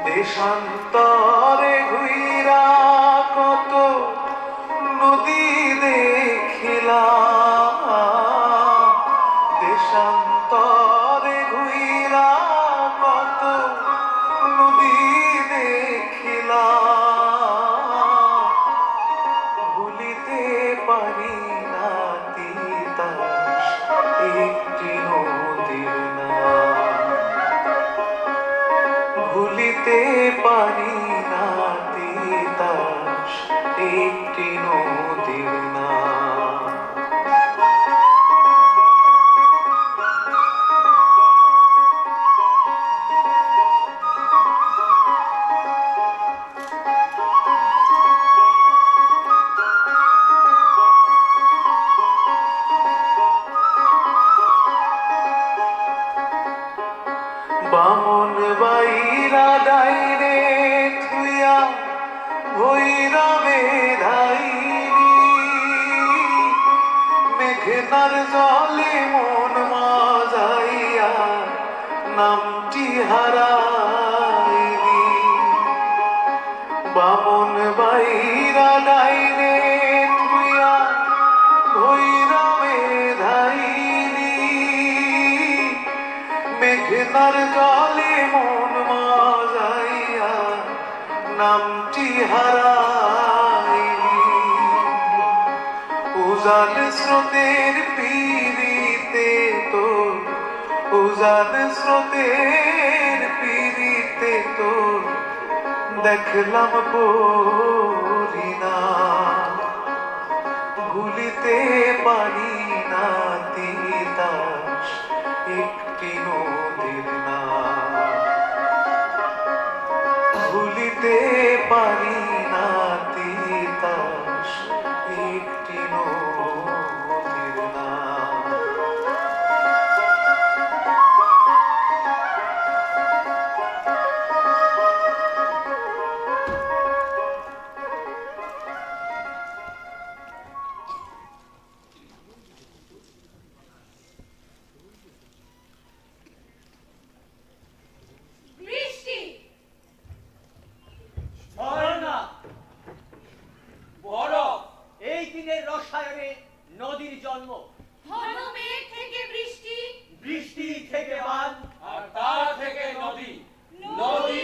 দেশান্তরে ঘুইরা কত নদী দেখিলাম, দেশান্তরে ঘুইরা কত নদী দেখিলাম, ভুলিতে পারি না তিতাস একটি নদীর নাম, ভুলিতে পারি না তিতাস একটি নদীর নাম। বামন বাইরা ডাইরে থুইয়া ভৈরবে ধাইনি, মেঘনার জলে মন মাজাইয়া নামটি হারাইনি। বামন বাইরা ডাইরে থুইয়া ভৈরবে ধাইনি, মেঘনার জলে মন মাজাইয়া নামটি হারাই উজান স্রোতের পীড়িতে তোর উজান স্রোতের পীড়িতে তোর দেখলাম পরিনা ভুলিতে পারি না তিতাস একটি নদীর নাম ভুলিতে পারি না তিতাস একটি নদীর নাম নদীর জন্ম ঘন মেঘ থেকে বৃষ্টি বৃষ্টি থেকে বান আর তা থেকে নদী নদী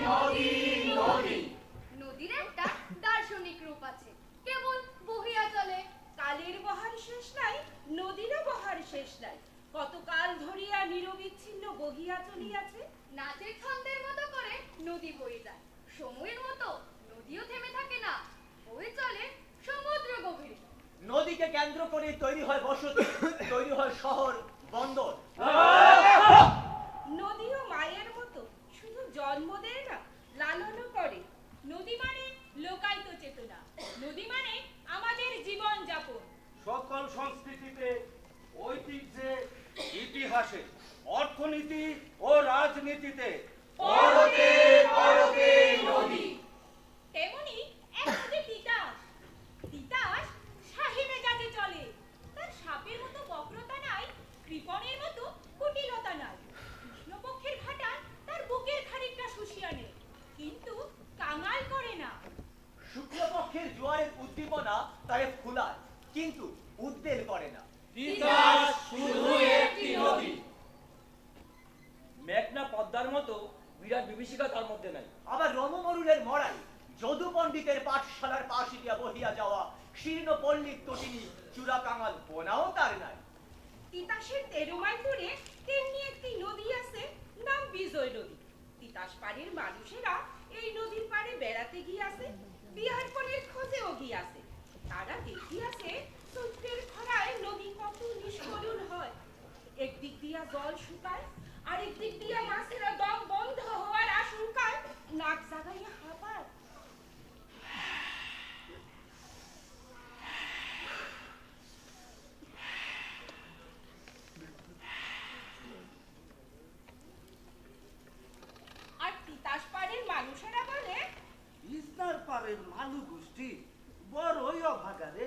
নদী নদী নদীর একটা দার্শনিক রূপ আছে কেবল বহিয়া চলে কালের বহার শেষ নাই নদীরও বহার শেষ নাই কতকাল ধরিয়া নিরবিচ্ছিন্ন বহিয়া চলিয়াছে নাচের ছন্দের মতো করে নদী বয়ে যায় সময়ের মতো নদীও থেমে থাকে না বয়ে চলে সমুদ্র গভীরে নদীকে কেন্দ্র করে তৈরি হয় বসতি তৈরি হয় শহর বন্দর নদীও মায়ের মতো শুধু জন্ম দেয় না লালনও করে নদী মানে লোকায়িত চেতনা নদী মানে আমাদের জীবন যাপন সকল সংস্কৃতিতে ঐতিহ্যে ইতিহাসে অর্থনীতি ও রাজনীতিতে পরতে পরতে নদী তেমনি এক নদী তিতাস তিতাস শাহী মেজাজে চলে তার সাপের মতো বক্রতা নাই কৃপণের মতো কুটিলতা নাই কৃষ্ণপক্ষের ভাটা তার বুকের খানিকটা শুষিয়া নেয় কিন্তু কাঙাল করে না শুক্লপক্ষের জোয়ারের উদ্দীপনা তারে ফুলায় কিন্তু উদ্বেল করে না তিতাস শুধু একটি নদী মেঘনা পদ্মার মতো বিরাট বিভীষিকা তার মধ্যে নাই আবার রমমরুলের মরাই যদু পণ্ডিতের পাঠশালার পাশে দিয়া বহিয়া যাওয়া শীর্ণ পল্লীর তটিনী চূড়া কাঙাল বোনাও তার নাই তিতাসের 13 মাইল দূরে তেমনি একটি নদী আছে নাম বিজয় নদী তিতাস পাড়ের মানুষেরা এই নদীর পাড়ে বেড়াতে গিয়াছে বিহার ফলের খোঁজেও গিয়াছে তারা দেখিয়াছে চৈত্রের খরায় নদী কত নিষ্করুণ হয় একদিক দিয়া জল শুকায় আর একদিক দিয়া মাছেরা দম বন্ধ হওয়ার আশঙ্কায় নাক জাগাইয়া হাঁপায় আর তিতাস পাড়ের মানুষেরা বলে ইস্তার পাড়ের মালু গোষ্ঠী বড়ই অভাগারে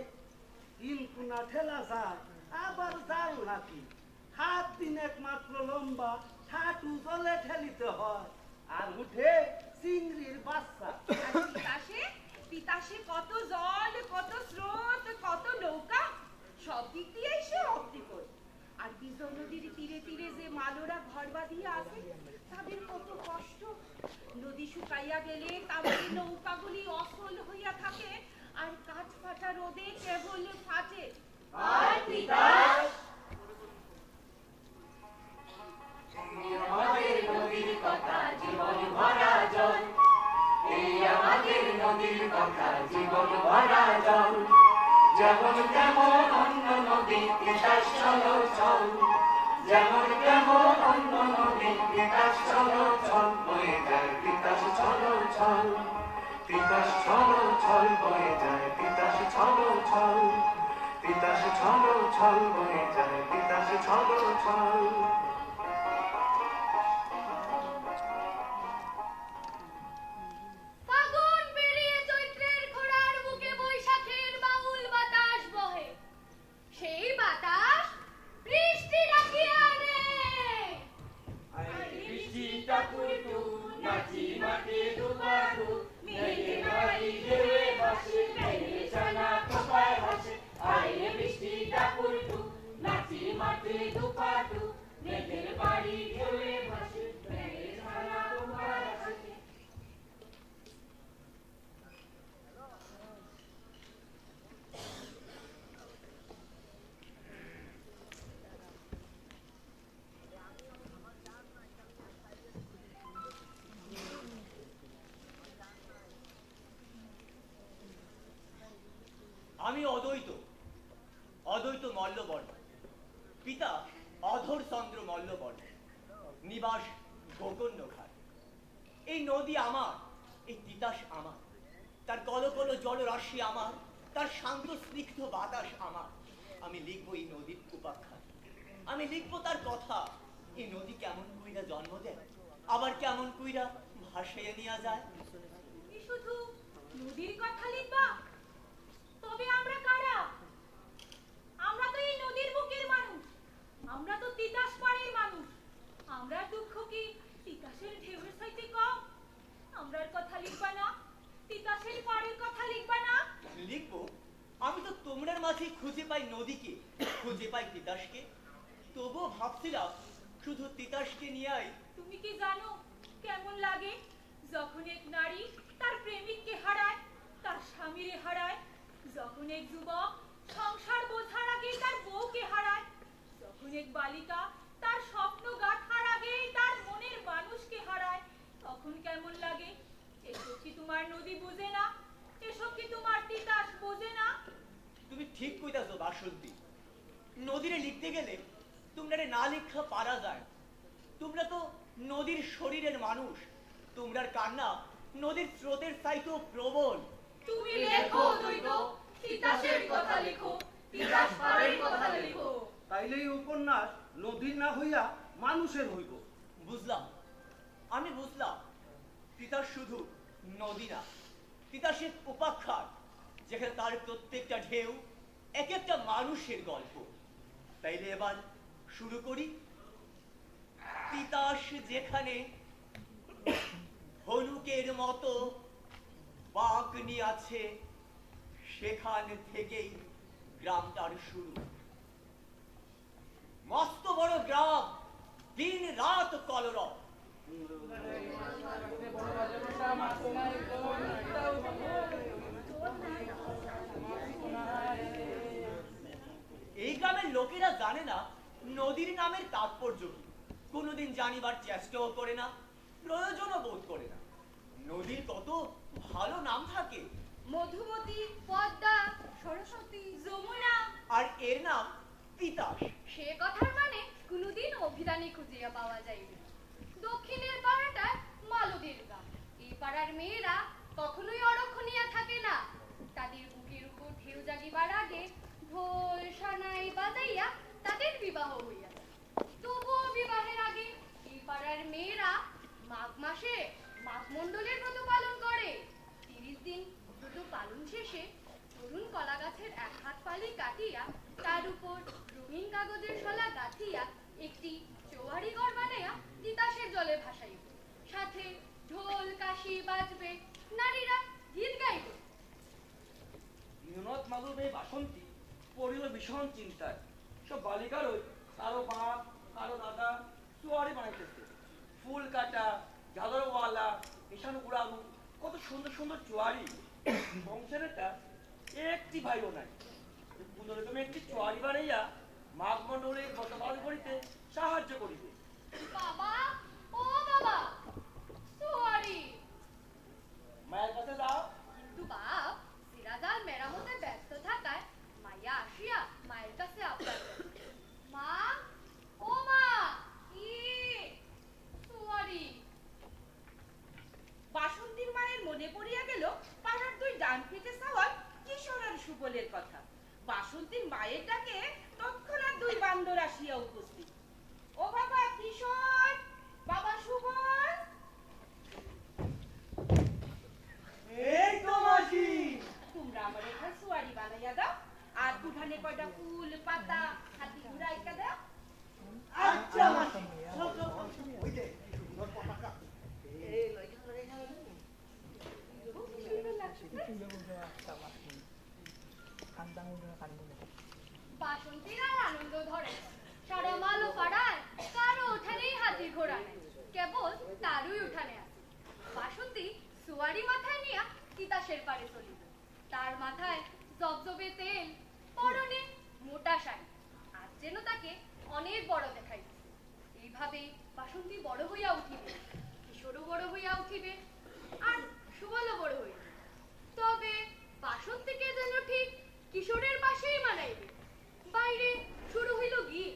ইনকুনা ঠেলা যায় আবার জাল নাকি হাত দিন একমাত্র লম্বা হাঁটু জলে ঠেলিতে হয় আর উঠে চিংড়ির বাচ্চা তিতাসে তিতাসে কত জল কত স্রোত কত নৌকা সব দিক দিয়েই সে অপ্রিকর আর বিজয় নদীর তীরে তীরে যে মালোরা ঘর বাঁধিয়া আছে তাদের কত কষ্ট নদী শুকাইয়া গেলে তাদের নৌকাগুলি অসল হইয়া থাকে আর কাঠ ফাটা রোদে কেবল ফাটে আর তিতাস আমাদের নদীর কথা জীবন ভরা জল এই আমাদের নদীর কথা জীবন ভরা জল যেমন তেমন অন্য নদী তিতাস চলো চল যেমন তেমন অন্য নদী তিতাস চলো চল বয়ে যায় তিতাস চলো চল তিতাস চলো চল বয়ে যায় তিতাস চলো চল তিতাস চলো চল বয়ে যায় তিতাস চলো চল ফাগুন পেরিয়ে চৈত্রের খরার বুকে বৈশাখের বাউল বাতাস বহে সেই বাতাস বৃষ্টি ডাকিয়ে আনে বৃষ্টিটা কুটু নাচি মাটি দুবারু মেঘে বাড়ি ঢেউয়ে ভাসে মেঘে ছানা খোপায় ভাসে আরে বৃষ্টিটা কুটু নাচি মাটি দুপাটু পিতা অধর চন্দ্র মল্লবর্ণ, নিবাস গোকর্ণ ঘাট। এই নদী আমার, এই তিতাস আমার, তার কলকল জলরাশি আমার, তার শান্ত স্নিগ্ধ বাতাস আমার। আমি লিখবো এই নদীর উপাখ্যান, আমি লিখবো তার কথা। এই নদী কেমন কইরা জন্ম দেয়, আবার কেমন কইরা ভাসাইয়া নিয়ে যায়। তুমি শুধু নদীর কথা লিখবা? তবে আমরা কারা? আমরা তো এই নদীর বুকের মানুষ, আমরা তো তিতাস পাড়ের মানুষ। আমরার দুঃখ কি তিতাসের ঢেউয়ের চাইতে কম? আমরার কথা লিখবা না? তিতাসের পাড়ের কথা লিখবা না? লিখবো। আমি তো তোমরার মাঝে খুঁজে পাই নদীকে, খুঁজে পাই তিতাসকে। তবুও ভাবছিলাম শুধু তিতাসকে নিয়েই। তুমি কি জানো কেমন লাগে যখন এক নারী তার প্রেমিককে হারায়, তার স্বামীরে হারায়, যখন এক যুবক সংসার বোঝার আগে তার বউকে হারায়, যখন এক বালিকা তার স্বপ্ন গাঁথার আগে তার মনের মানুষকে হারায়, তখন কেমন লাগে? এসব কি তোমার নদী বোঝে না? এসব কি তোমার তিতাস বোঝে না? তুমি ঠিক কইতাছো বাসন্তী। নদীরে লিখতে গেলে তোমরা না লেখা পারা যায়। তোমরা তো নদীর শরীরের মানুষ, তোমরার কান্না নদীর স্রোতের চাইতেও প্রবল। তুমি লেখো দ্বৈত, তিতাসের কথা লেখো, তিতাস পাড়ের কথা লেখো। তাইলে এই উপন্যাস নদীর না হইয়া মানুষের হইব। বুঝলাম, আমি বুঝলাম। তিতাস শুধু নদী না, তিতাসের উপাখ্যান, যেখানে তার প্রত্যেকটা ঢেউ এক একটা মানুষের গল্প। তাইলে এবার শুরু করি। তিতাস যেখানে হলুকের মতো বাঁক নিয়ে আছে, সেখান থেকেই গ্রামটার শুরু। মস্ত বড় গ্রাম, দিন রাত কলরব। এই গ্রামের লোকেরা জানে না নদীর নামের তাৎপর্য কি, কোনোদিন জানিবার চেষ্টাও করে না, প্রয়োজনও বোধ করে না। নদীর কত ভালো নাম থাকে, মধুমতি, পদ্মা, সরস্বতী, যমুনা, আর এর নাম তিতাস। সে কথার মানে কোনোদিন অভিধানে খুঁজিয়া পাওয়া যাইবে। দক্ষিণের পাড়াটায় মালতীর গ্রাম। এই পাড়ার মেয়েরা কখনোই অরক্ষণীয়া থাকে না। তাদের বুকের উপর ঢেউ জাগিবার আগে ঢোল সানাই বাজাইয়া তাদের বিবাহ হইয়া যায়। তবুও বিবাহের আগে এই পাড়ার মেয়েরা মাঘ মাসে মাঘ মণ্ডলের ব্রত পালন করে। 30 দিন ব্রত পালন শেষে তরুণ কলা গাছের এক হাত পালি কাটিয়া তার উপর রঙিন কাগজের শলা গাঁথিয়া একটি চৌহারি ঘর বানাইয়া তিতাসের জলে ভাসাইবে। সাথে ঢোল কাশি বাজবে, নারীরা গীত গাইবে। বিনোদ মাধব এই বাসন্তী পড়িল ভীষণ চিন্তায়। সব বালিকারই কারো বাপ কারো দাদা চুয়ারি বানাইতেছে। ফুল কাটা, ঝালরওয়ালা, নিশান উড়ানো, কত সুন্দর সুন্দর চুয়ারি। সংসারেটা একটি ভাইও নাই। পুনরকম একটি চুয়ারি বানাইয়া মাঘ মণ্ডলের ব্রত পালন করিতে সাহায্য করিবে। বাবা, ও বাবা, সরি। মায়ের কাছে যাও। কিন্তু বাপ, সিরাজাল মেরামতে ব্যস্ত থাকায় মাইয়া আসিয়া মায়ের কাছে আবদার করে, মা, ও মা, কি সরি। বাসন্তীর মায়ের মনে পড়িয়া গেল পাড়ার দুই ডান পিঠে সাওয়াল কিশোর আর সুবলের কথা। বাসন্তীর মায়ের ডাকে তৎক্ষণাৎ দুই বান্দর আসিয়া উপস্থিত। ও বাবা কিশোর, বাবা সুবল। এই তো মাসি। তোমরা আমার এখানে সুয়ারি বানাইয়া দাও, আর উঠানে কয়টা ফুল পাতা হাতি ঘুরাইকা দাও। আচ্ছা মাসি। ওই যে সুন্দর পতাকা। খুব সুন্দর লাগছে। বাসন্তীর আর আনন্দ ধরে সারা মালো পাড়ায় কারো উঠানেই হাতি ঘোড়া নেই, কেবল তারই উঠানে আছে। বাসন্তী সুয়ারি মাথায় নিয়া তিতাসের পারে চলিল। তার মাথায় জবজবে তেল, পরনে মোটা শাড়ি, আজ যেন তাকে অনেক বড় দেখাইতেছে। এইভাবে বাসন্তী বড় হইয়া উঠিবে, কিশোরও বড় হইয়া উঠিবে, আর সুবলও বড় হইবে। তবে বাসন্তীকে যেন ঠিক কিশোরের পাশেই মানাইবে। বাইরে শুরু হইল গীত,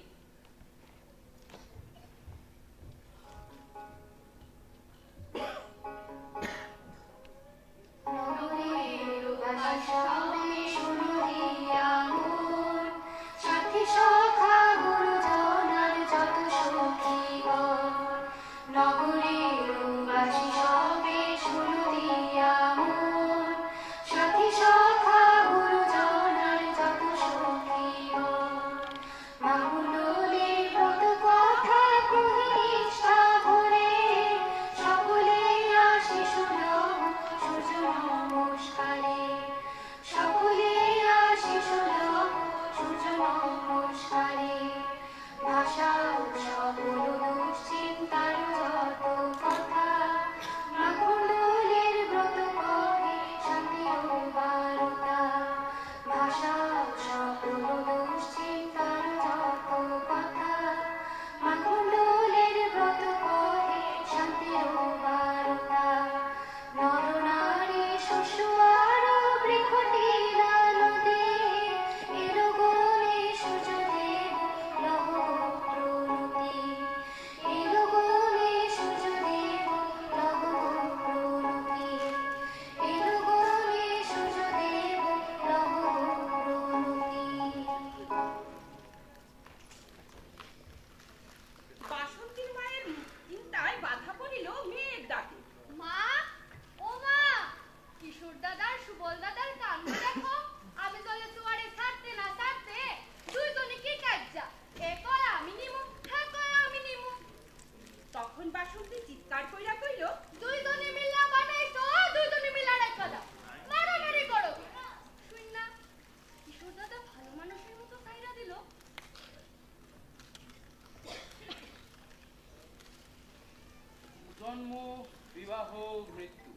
মৃত্যু,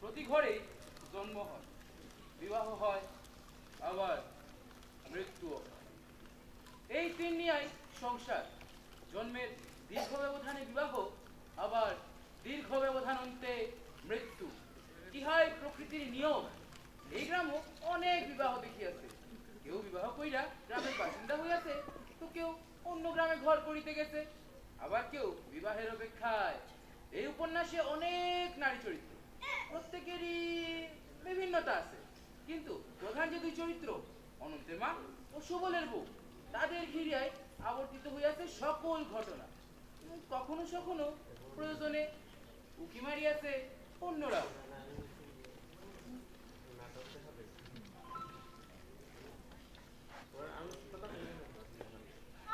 প্রতি ঘরেই জন্ম হয়, বিবাহ হয়, আবার মৃত্যুও হয়। এই তিন নিয়েই সংসার। জন্মের দীর্ঘ ব্যবধানে বিবাহ, আবার দীর্ঘ ব্যবধান অন্তে মৃত্যু, ইহাই প্রকৃতির নিয়ম। এই গ্রামও অনেক বিবাহ দেখিয়াছে। কেউ বিবাহ কইরা গ্রামের বাসিন্দা হইয়াছে, তো কেউ অন্য গ্রামে ঘর করিতে গেছে, আবার কেউ বিবাহের অপেক্ষায়। এই উপন্যাসে অনেক নারী চরিত্র, প্রত্যেকেরই বিভিন্নতা আছে, কিন্তু প্রধান যে দুই চরিত্র, অনন্তের মা ও সুবলের বউ, তাদের ঘিরিয়ায় আবর্তিত হইয়াছে সকল ঘটনা। কখনো কখনো প্রয়োজনে উকি মারিয়াছে অন্যরাও।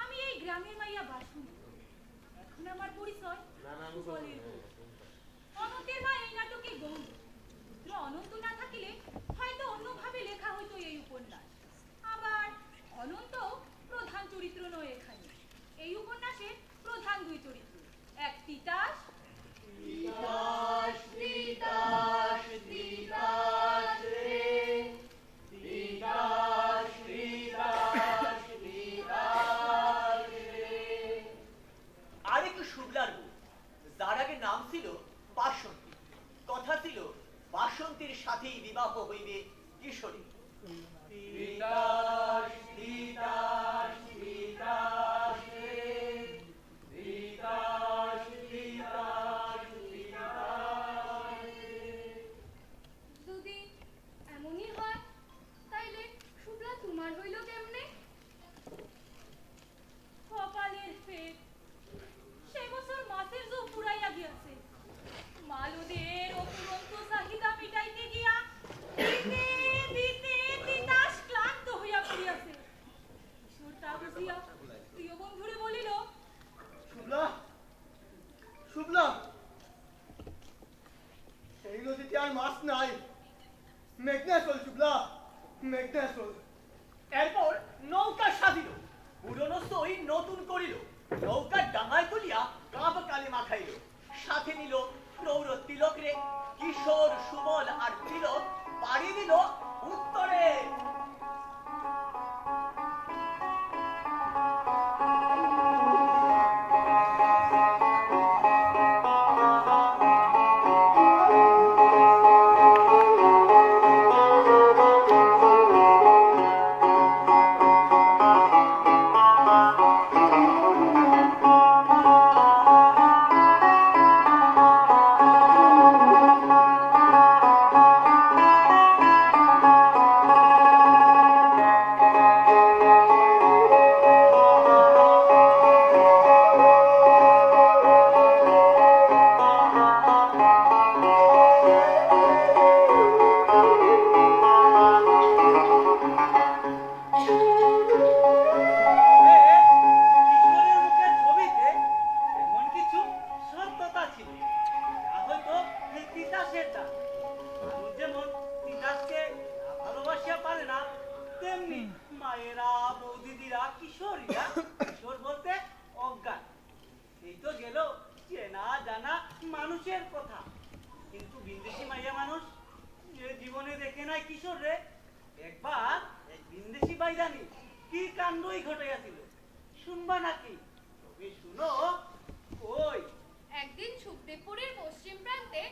আমি এই গ্রামের মাইয়া বাসু, এখন আমার পরিচয় সুবলের বউ। অনন্তের মা এই নাটকে গৌণ। অনন্ত না থাকিলে হয়তো অন্যভাবে লেখা হইতো এই উপন্যাস। আবার অনন্ত প্রধান চরিত্র নয় এখানে। এই উপন্যাসে প্রধান দুই চরিত্র, এক তিতাস আরেক শুক্লার বউ, যার আগে নাম ছিল বাসন্তী। কথা ছিল বাসন্তীর সাথেই বিবাহ হইবে কিশোরী। যদি এমনই হয় তাইলে শুক্লা তোমার হইল কেমনে? কপালের ফের, সে বছর মাছের জো ফুরাইয়া গিয়াছে। মালুদের অপুরন্ত চাহিদা মিটাইতে গিয়া দিতে দিতে তিতাস ক্লান্ত হইয়া পড়িয়াছে। কিশোর তা বুঝিয়া প্রিয় বন্ধুরে বলিল, শুক্লা, শুক্লা, এই নদীতে আর মাছ নাই, মেঘনা চল শুক্লা, মেঘনা চল। এরপর নৌকা সাজিল, পুরনো সই নতুন করিল, নৌকা ডাঙায় তুলিয়া কাব কালে মাখাইল, সাথে নিল প্রৌঢ় তিলক রে। কিশোর, সুবল আর তিলক পাড়ি দিল উত্তরে। মানুষের কথা, কিন্তু বিন্দেশি মাইয়া মানুষ যে জীবনে দেখে নাই কিশোর রে। একবার এক বিন্দেশি বাইরানি কি কাণ্ডই ঘটাইয়াছিল, শুনবা নাকি? তবে শুনো। কই, একদিন সুখদেবপুরের পশ্চিম প্রান্তে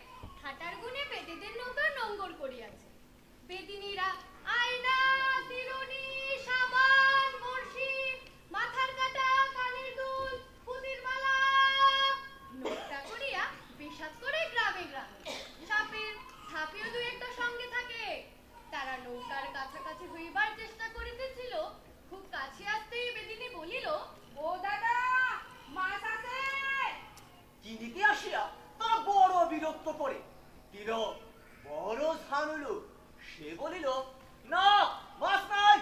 হাটার গুণে বেদিদের নৌকা নোঙ্গর করিয়াছে। বেদিনীরা আয়না, তিরুনি, সাবান, বড়শি, মাথার কাটা, কানের দুল, পুতির মালা নোকটা করিয়া বিষাদ করে গ্রামে গ্রামে। সাপের ঝাঁপিও দুই একটা সঙ্গে থাকে। তারা নৌকার কাছাকাছি হইবার চেষ্টা করিতেছিল। খুব কাছে আসতেই বেদিনী বলিল, ও দাদা, মাছ আছে? চিনিতে আসিয়া তারা বড় বিরক্ত করে। তিলক বড় ঝানুলো, সে বলিল, না, মাছ নাই।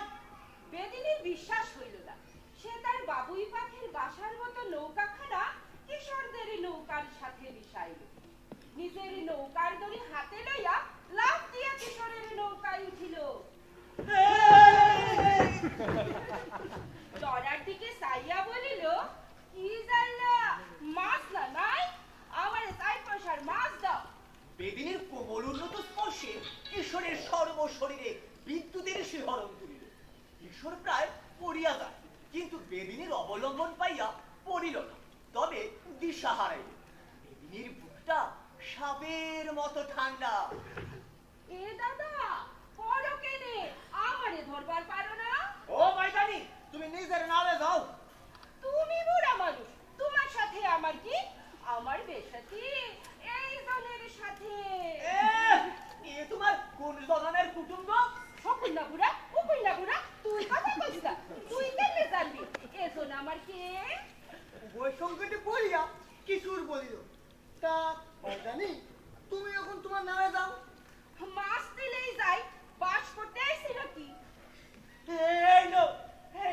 বেদিনীর বিশ্বাস হইল না। সে তার বাবুই পাখির বাসার মতো নৌকাখানা কিশোরদের নৌকার সাথে মিশাইল। নিজের নৌকার দড়ি হাতে লইয়া লাফ দিয়া কিশোরের নৌকায় উঠিল। দড়ার দিকে চাইয়া বলিল, কি জানলা, মাছ না নাই? আমারে 4 পয়সার মাছ দাও। আলিঙ্গন পাইয়া পড়িল না, তবে দিশা হারাইল। বেদিনীর বুকটা সাপের মতো ঠান্ডা। এ দাদা পড়ো কেনে, আমারে ধরবার পারো না? ও বাইদানি, তুমি নিজের নামে যাও। তুমি বুড়া মানুষ, তোমার সাথে আমার কি? আমার বেশাতি এই জনের সাথে। এ তোমার কোন জনের কুটুম্ব? সকল না বুড়া, উকুল না বুড়া, তুই কথা কইস না, তুই কেমনে জানবি এজন আমার কে? ওই সংকটে পড়িয়া কিশোর বলিল, তা বাইদানি তুমি এখন তোমার নামে যাও। মাছ দিলেই যাই, বাস করতে আইছিল কি? এই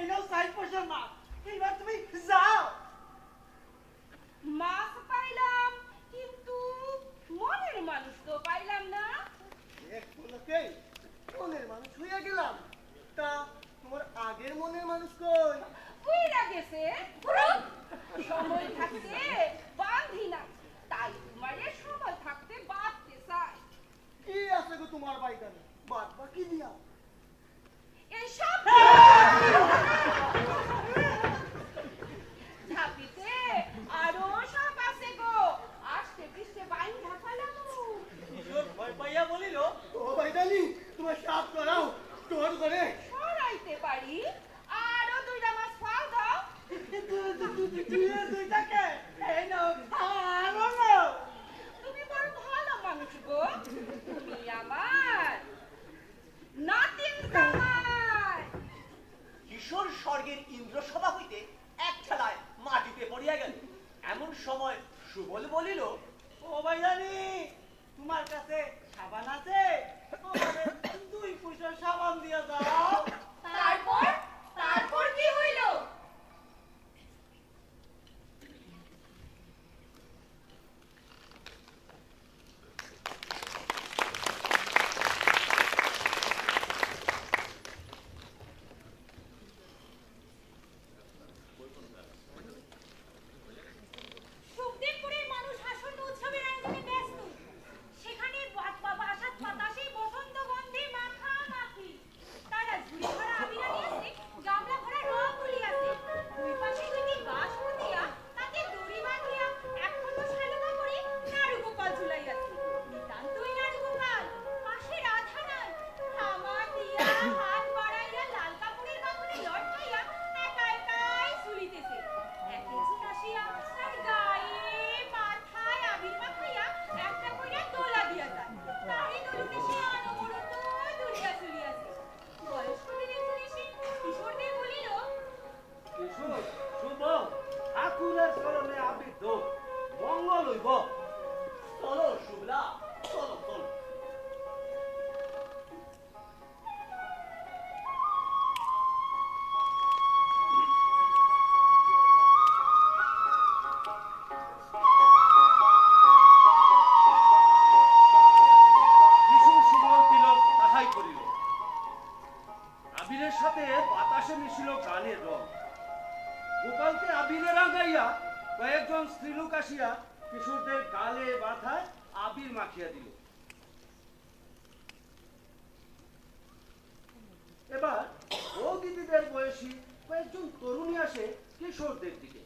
নো 60% মাছ, এইবার তুমি যাও। মাছ পাইলাম, কিন্তু মনের মানুষ তো পাইলাম না। এক পলকেই মনের মানুষ হইয়া গেলাম, তা তোমার আগের মনের মানুষ কই? কইরা গেছে, সময় থাকতে বাঁধি না, তাই তোমারে সময় থাকতে বাঁধতে চাই। কি আছে গো তোমার বাইদানি, বাদ বাকি দিয়া? এইসব ঝাঁপিতে আরো সাপ আছে গো, আস্তে পিস্তে বাইন ঢাকালাম। কিশোর ভয় পাইয়া বলিল, ও বাইদানি তোমার সাপ করাও, তোর করে সরাইতে পারি, আরো দুইটা মাছ ফাল দাও। দুইটাকে এই নাও, আরো নাও। তুমি বড় ভালো মানুষ গো, তুমি আমার নাতিন জামাই। কিশোর স্বর্গের ইন্দ্রসভা হইতে এক ঠেলায় মাটিতে পড়িয়া গেল। এমন সময় সুবল বলিল, ও ভাইজানি তোমার কাছে সাবান আছে? আমারে 2 পয়সার সাবান দিয়া দাও। তারপর তারপর কি হইল? সুখদেবপুরের মানুষ আসন্ন উৎসবের আয়োজনে ব্যস্ত। সেখানে বাসাত বাতাসে বসন্ত গন্ধে মাখামাখি। তারা ঝুড়ি ভরা আবির আনিয়াছে, গামলা ভরা রং তুলিয়াছে। দুই পাশে দুইটি বাঁশ পুঁতিয়া, তাতে দড়ি বাঁধিয়া একখণ্ড শালুকা করে নাড়ুগোপাল ঝুলাইয়াছে। নিতান্তই নাড়ুগোপাল, পাশে রাধা নাই। থামা দিয়া হাত বাড়াইয়া লাল কাপড়ের বাঁধনে লটকাইয়া একা একাই ঝুলিতেছে। একজন আসিয়া তার গায়ে মাথায় আবির মাখাইয়া একটা কইরা তোলা দিয়া যায়। তারই দড়িতে সে অনবরত দুলিয়া চলিয়াছে। বয়স্কদের একজন এসে কিশোরদের বলিল, কিশোর শুভ ঠাকুরের চরণে আবির দো, মঙ্গল হইব। চলো শুভলা, চলো চলো। কিশোর সুবল তিলক তাহাই করিল। আবিরের সাথে বাতাসে মিশিল গানের রং। গোপালকে আবিরে রাঙাইয়া কয়েকজন স্ত্রীলোক আসিয়া কিশোরদের গালে মাথায় আবির মাখিয়া দিল। এবার ও দিদিদের বয়সী কয়েকজন তরুণী আসে কিশোরদের দিকে,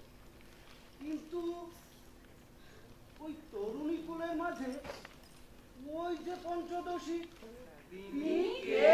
কিন্তু ওই তরুণী কুলের মাঝে ওই যে পঞ্চদশী, তিনি কে?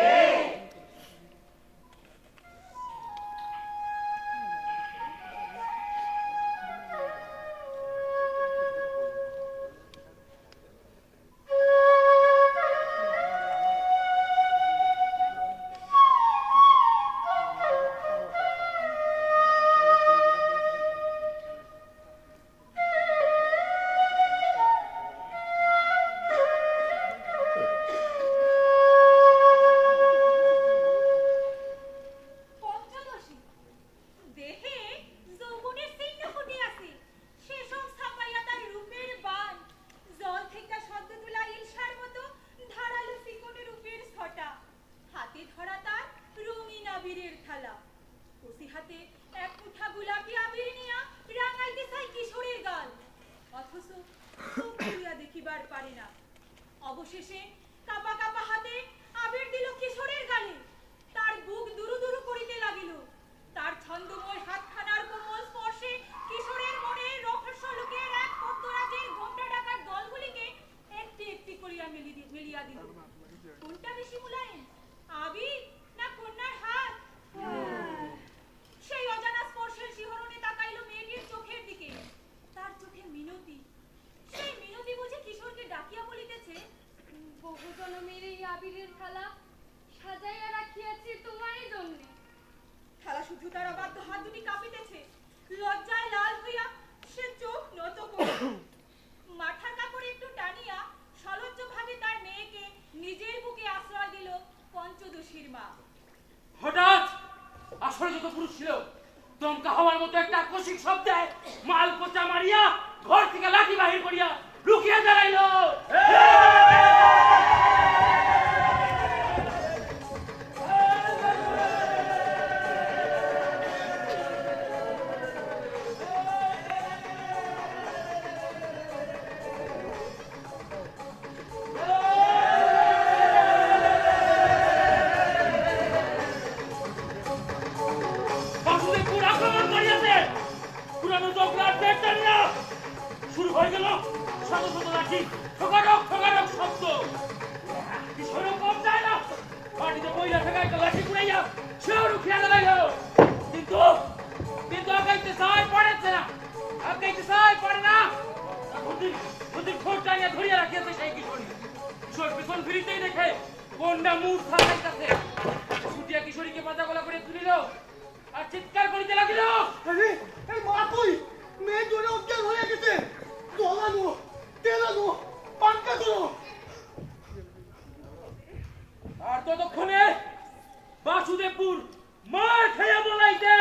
আকস্মিক শব্দে মাল কোচা মারিয়া ঘর থেকে লাঠি বাহির করিয়া লুকিয়ে দাঁড়াইল। শুরু হয়ে গেল শত শত লাঠি ঠোকাঠক ঠোকাঠক শব্দ। কিশোরও কম যায় না, মাটিতে বইলা থেকে একটা লাঠি কুড়াইয়া সেও রুখিয়া দাঁড়াইল। কিন্তু কিন্তু আগাইতে সাহায্য পড়েছে না, আগাইতে সাহায্য পড়ে না। নদীর ঠোঁট টানিয়া ধরিয়া রাখিয়াছে সেই কিশোরী। কিশোর পিছন ফিরিতেই দেখে কোনটা মূর্ছা যাইতাছে। ছুটিয়া কিশোরীকে পাতা গলা করে তুলিল আর চিৎকার করিতে লাগিল, এই মা কই? মেয়ে জোরে অজ্ঞান হয়ে গেছে, দলানো তেলানো পাঙ্কা করো। আর ততক্ষণে বাসুদেবপুর মার খাইয়া বলাইতে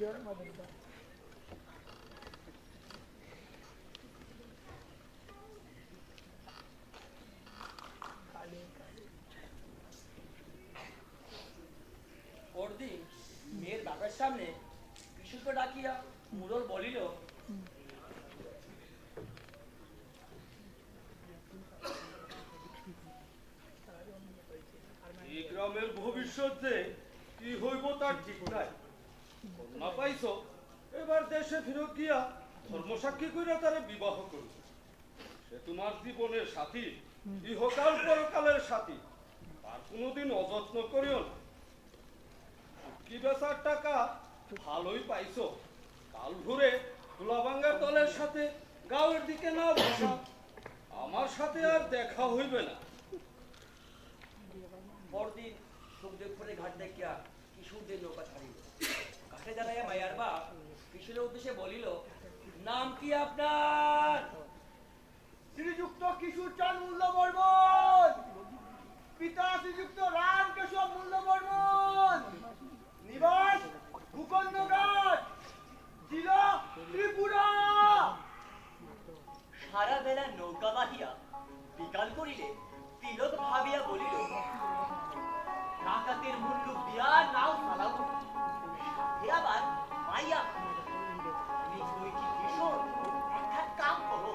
পরদিন মেয়ের বাবার সামনে কিশোরকে ডাকিয়া মুরল বলিল, এই গ্রামের ভবিষ্যৎ যে কি হইব তার ঠিক নাই। কন্যা পাইছ, এবার দেশে ফেরত গিয়া ধর্মসাক্ষী কইরা তারে বিবাহ করিব। সে তোমার জীবনের সাথী, ইহকাল পরকালের সাথী। আর কোনোদিন অযত্ন করিও না। কি বেচার টাকা ভালোই পাইছ, কাল ভোরে খোলাভাঙ্গা দলের সাথে গাঁয়ের দিকে না বসা, আমার সাথে আর দেখা হইবে না। পরদিন সুখদেবপুরে ঘাট দেখিয়া কিশোরদের নৌকা ছাড়িল। ঘাটে দাঁড়াইয়া মায়ার বাপ কিশোরের উদ্দেশ্যে বলিল, নাম কি আপনার? শ্রীযুক্ত কিশোর চাঁদ মূল্য বর্মন, পিতা শ্রীযুক্ত রাম কেশব মূল্য বর্মন, নিবাস ভূখণ্ডঘাট, জেলা ত্রিপুরা। সারা বেলা নৌকা বাহিয়া বিকাল করিলে তিলক ভাবিয়া বলিল, ডাকাতের মুল্লুক দিয়া নাও চালাও, সাথে আবার মাইয়া। নিশ্চয়ই কি কিশোর, একটা কাম করো,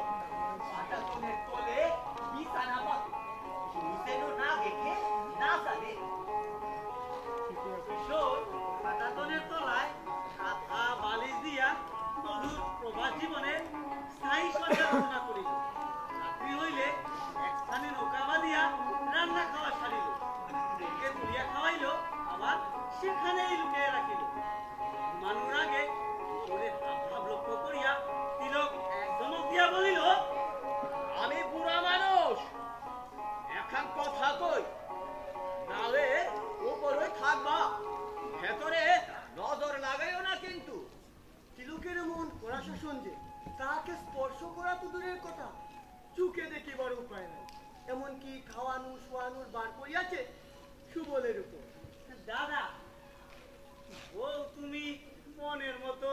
বাটাতনের তলে বিছানা পাতো, যেন না দেখে না জানে। কিশোর বাটাতনের তলায় কাঁথা বালিশ দিয়া মধুর প্রবাস জীবনের স্থায়ী সজ্জা রচনা করিল। রাত্রি হইলে এক স্থানে নৌকা বাঁধিয়া রান্না খাওয়া সারিল। ডেকে তুলিয়া খাওয়াইল, আবার সেখানেই লুকিয়ে রাখিল। ঘুমানোর আগে কিশোরের হাব লক্ষ্য করিয়া তিলক এক ধমক দিয়া বলিল, আমি বুড়া মানুষ, এখন কথা কই, নালে উপরে থাকবা, ভেতরে নজর লাগাইও না কিন্তু। তিলকের মন কড়া শাসন যে, তাকে স্পর্শ করা তো দূরের কথা, চুকে দেখিবার উপায় নাই। এমনকি খাওয়ানো শোয়ানোর বার করিয়াছে সুবলের উপর। দাদা, ও তুমি মনের মতো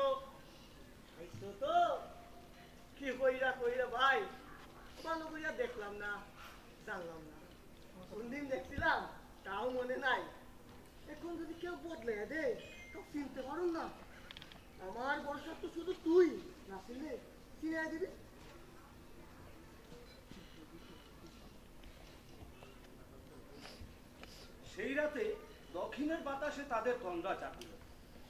খাইছো তো? কি কইরা কইরা ভাই, ভালো কইরা দেখলাম না, জানলাম না। কোনদিন দেখছিলাম তাও মনে নাই। এখন যদি কেউ বদলে দে তো চিনতে পারুন না। আমার ভরসা তো শুধু তুই, না চিনলে চিনে দিবি। সেই রাতে দক্ষিণের বাতাসে তাদের তন্দ্রা চাপিল।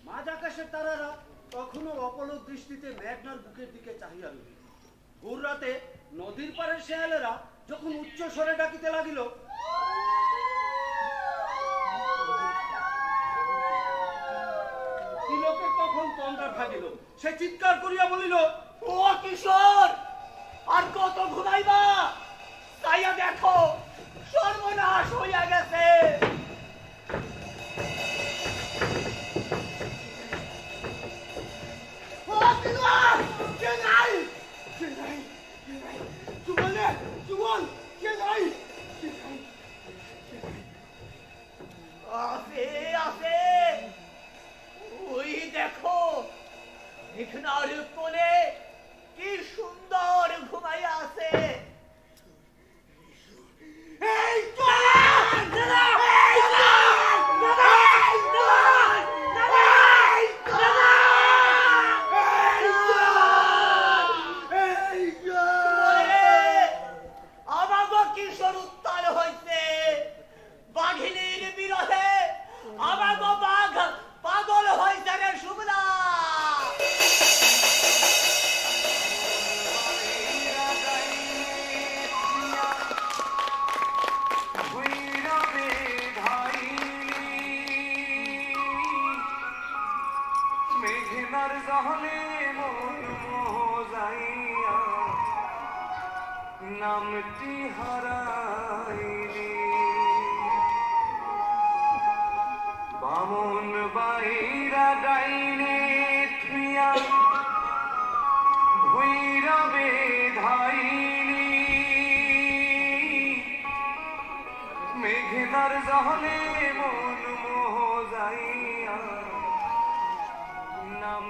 মাঝ আকাশের তারারা তখনও অপলক দৃষ্টিতে মেঘনার বুকের দিকে চাহিয়া রইল। ভোর রাতে নদীর পাড়ের শেয়ালেরা যখন উচ্চ স্বরে ডাকিতে লাগিল, তিলকের তখন তন্দ্রা ভাগিল। সে চিৎকার করিয়া বলিল, ও কিশোর, আর কত ঘুমাইবা? তাইয়া দেখো সর্বনাশ হইয়া গেছে। ও তিলক, কে নাই? কে নাই? কে নাই? সুবলে, সুবল, কে নাই? কে নাই? আছে, আছে। ওই দেখো, মেঘনার কোলে কি সুন্দর ঘুমাইয়া আছে। এই আমার কিশোর উত্তাল হইছে। বাঘিনীর বিরহে আমার বাঘ পাগল হইছে রে শুভদা। মেঘনার জহলে মন মোজাইয়া নামটি হারাইলি। বামন বাইরা ডাইনে থুইয়া ভৈরবে ধাইনি। মেঘনার জহলে মন মোজাইয়া নাম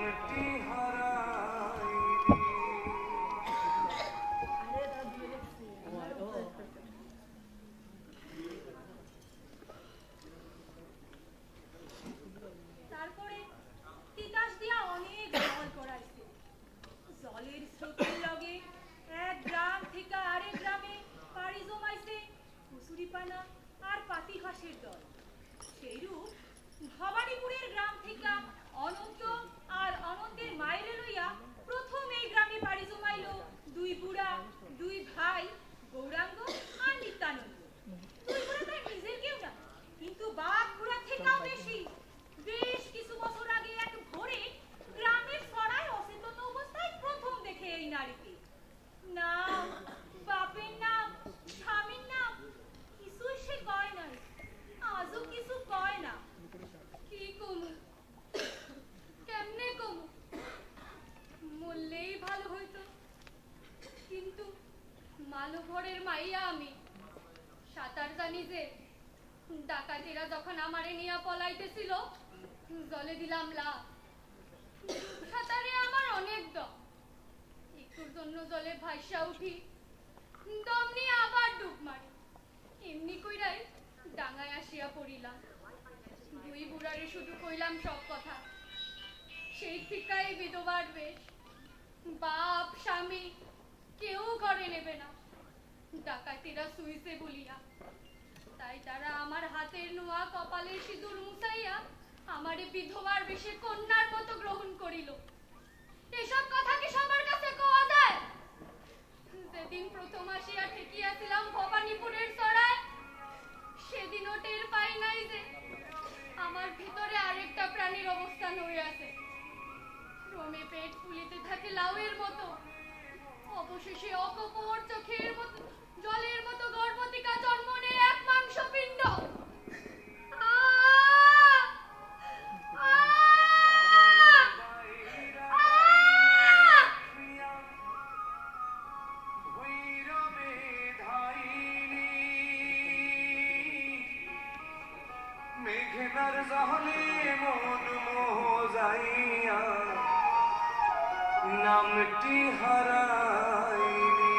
মালু ঘরের মাইয়া আমি সাঁতার জানি যে ডাকাতেরা যখন আমারে নিয়ে পলাইতেছিল জলে দিলাম লাফ সাঁতারে আমার অনেক দম একটুর জন্য জলে ভাইসা উঠি দম নিয়ে আবার ডুব মারি এমনি কইরাই ডাঙায় আসিয়া পড়িলাম দুই বুড়ারে শুধু কইলাম সব কথা সেই ঠিকাই বিধবার বেশ বাপ স্বামী কেউ ঘরে নেবে না ডাকাতেরা সুইছে বলিয়া তাই তারা আমার হাতের নোয়া কপালের সিঁদুর মুছাইয়া আমারে বিধবার বেশে কন্যার মতো গ্রহণ করিল এসব কথা কি সবার কাছে কোয়া যায় যেদিন প্রথম আসিয়া ঠেকিয়াছিলাম ভবানীপুরের চড়ায় সেদিনও টের পাই নাই যে আমার ভিতরে আরেকটা প্রাণীর অবস্থান হয়ে আছে ক্রমে পেট ফুলিতে থাকে লাউয়ের মতো অবশেষে অকপট চোখের মতো জলের মতো গর্ভবতীকা জন্ম নেয় এক মাংসপিণ্ড মেঘনার জহলে মন মোজাইয়া নামটি হারাইনি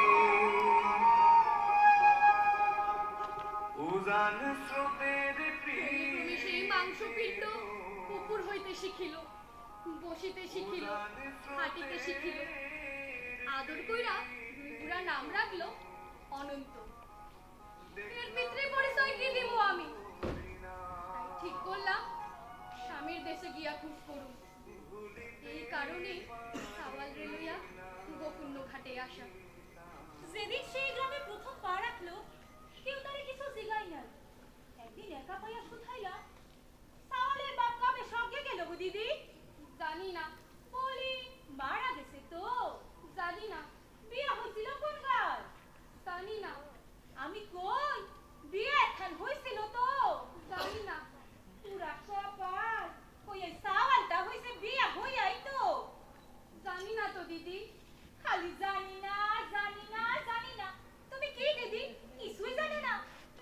উজান স্রোতের তুমি সেই মাংসপিণ্ড উপর হইতে শিখিল বসিতে শিখিল হাঁটিতে শিখিল আদর কইরা দুই বুড়া নাম রাখলো অনন্ত এর পিতৃ পরিচয় কি দিব আমি ঠিক করলাম স্বামীর দেশে গিয়া খুব করুন এই কারণে সাওয়াল রেলইয়া গোকুণ্ড ঘাটে আসা যেদিন সেই গ্রামে প্রথম পা রাখলো কেউ তারে কিছু জিগাই নাই একদিন একা পাইয়া শুধাইলা সাওয়ালের বাপ কবে সঙ্গে গেল গো দিদি জানি না বলি মারা গেছে তো জানি না বিয়া হয়েছিল কোন গাল জানি না আমি কই বিয়ে এখন হয়েছিল তো জানি না পুরা কপাল কই এই সাওয়ালটা হইছে বিয়া হইয়াই তো জানি না তো দিদি খালি জানি না জানি না জানি না তুমি কি দিদি কিছুই জানে না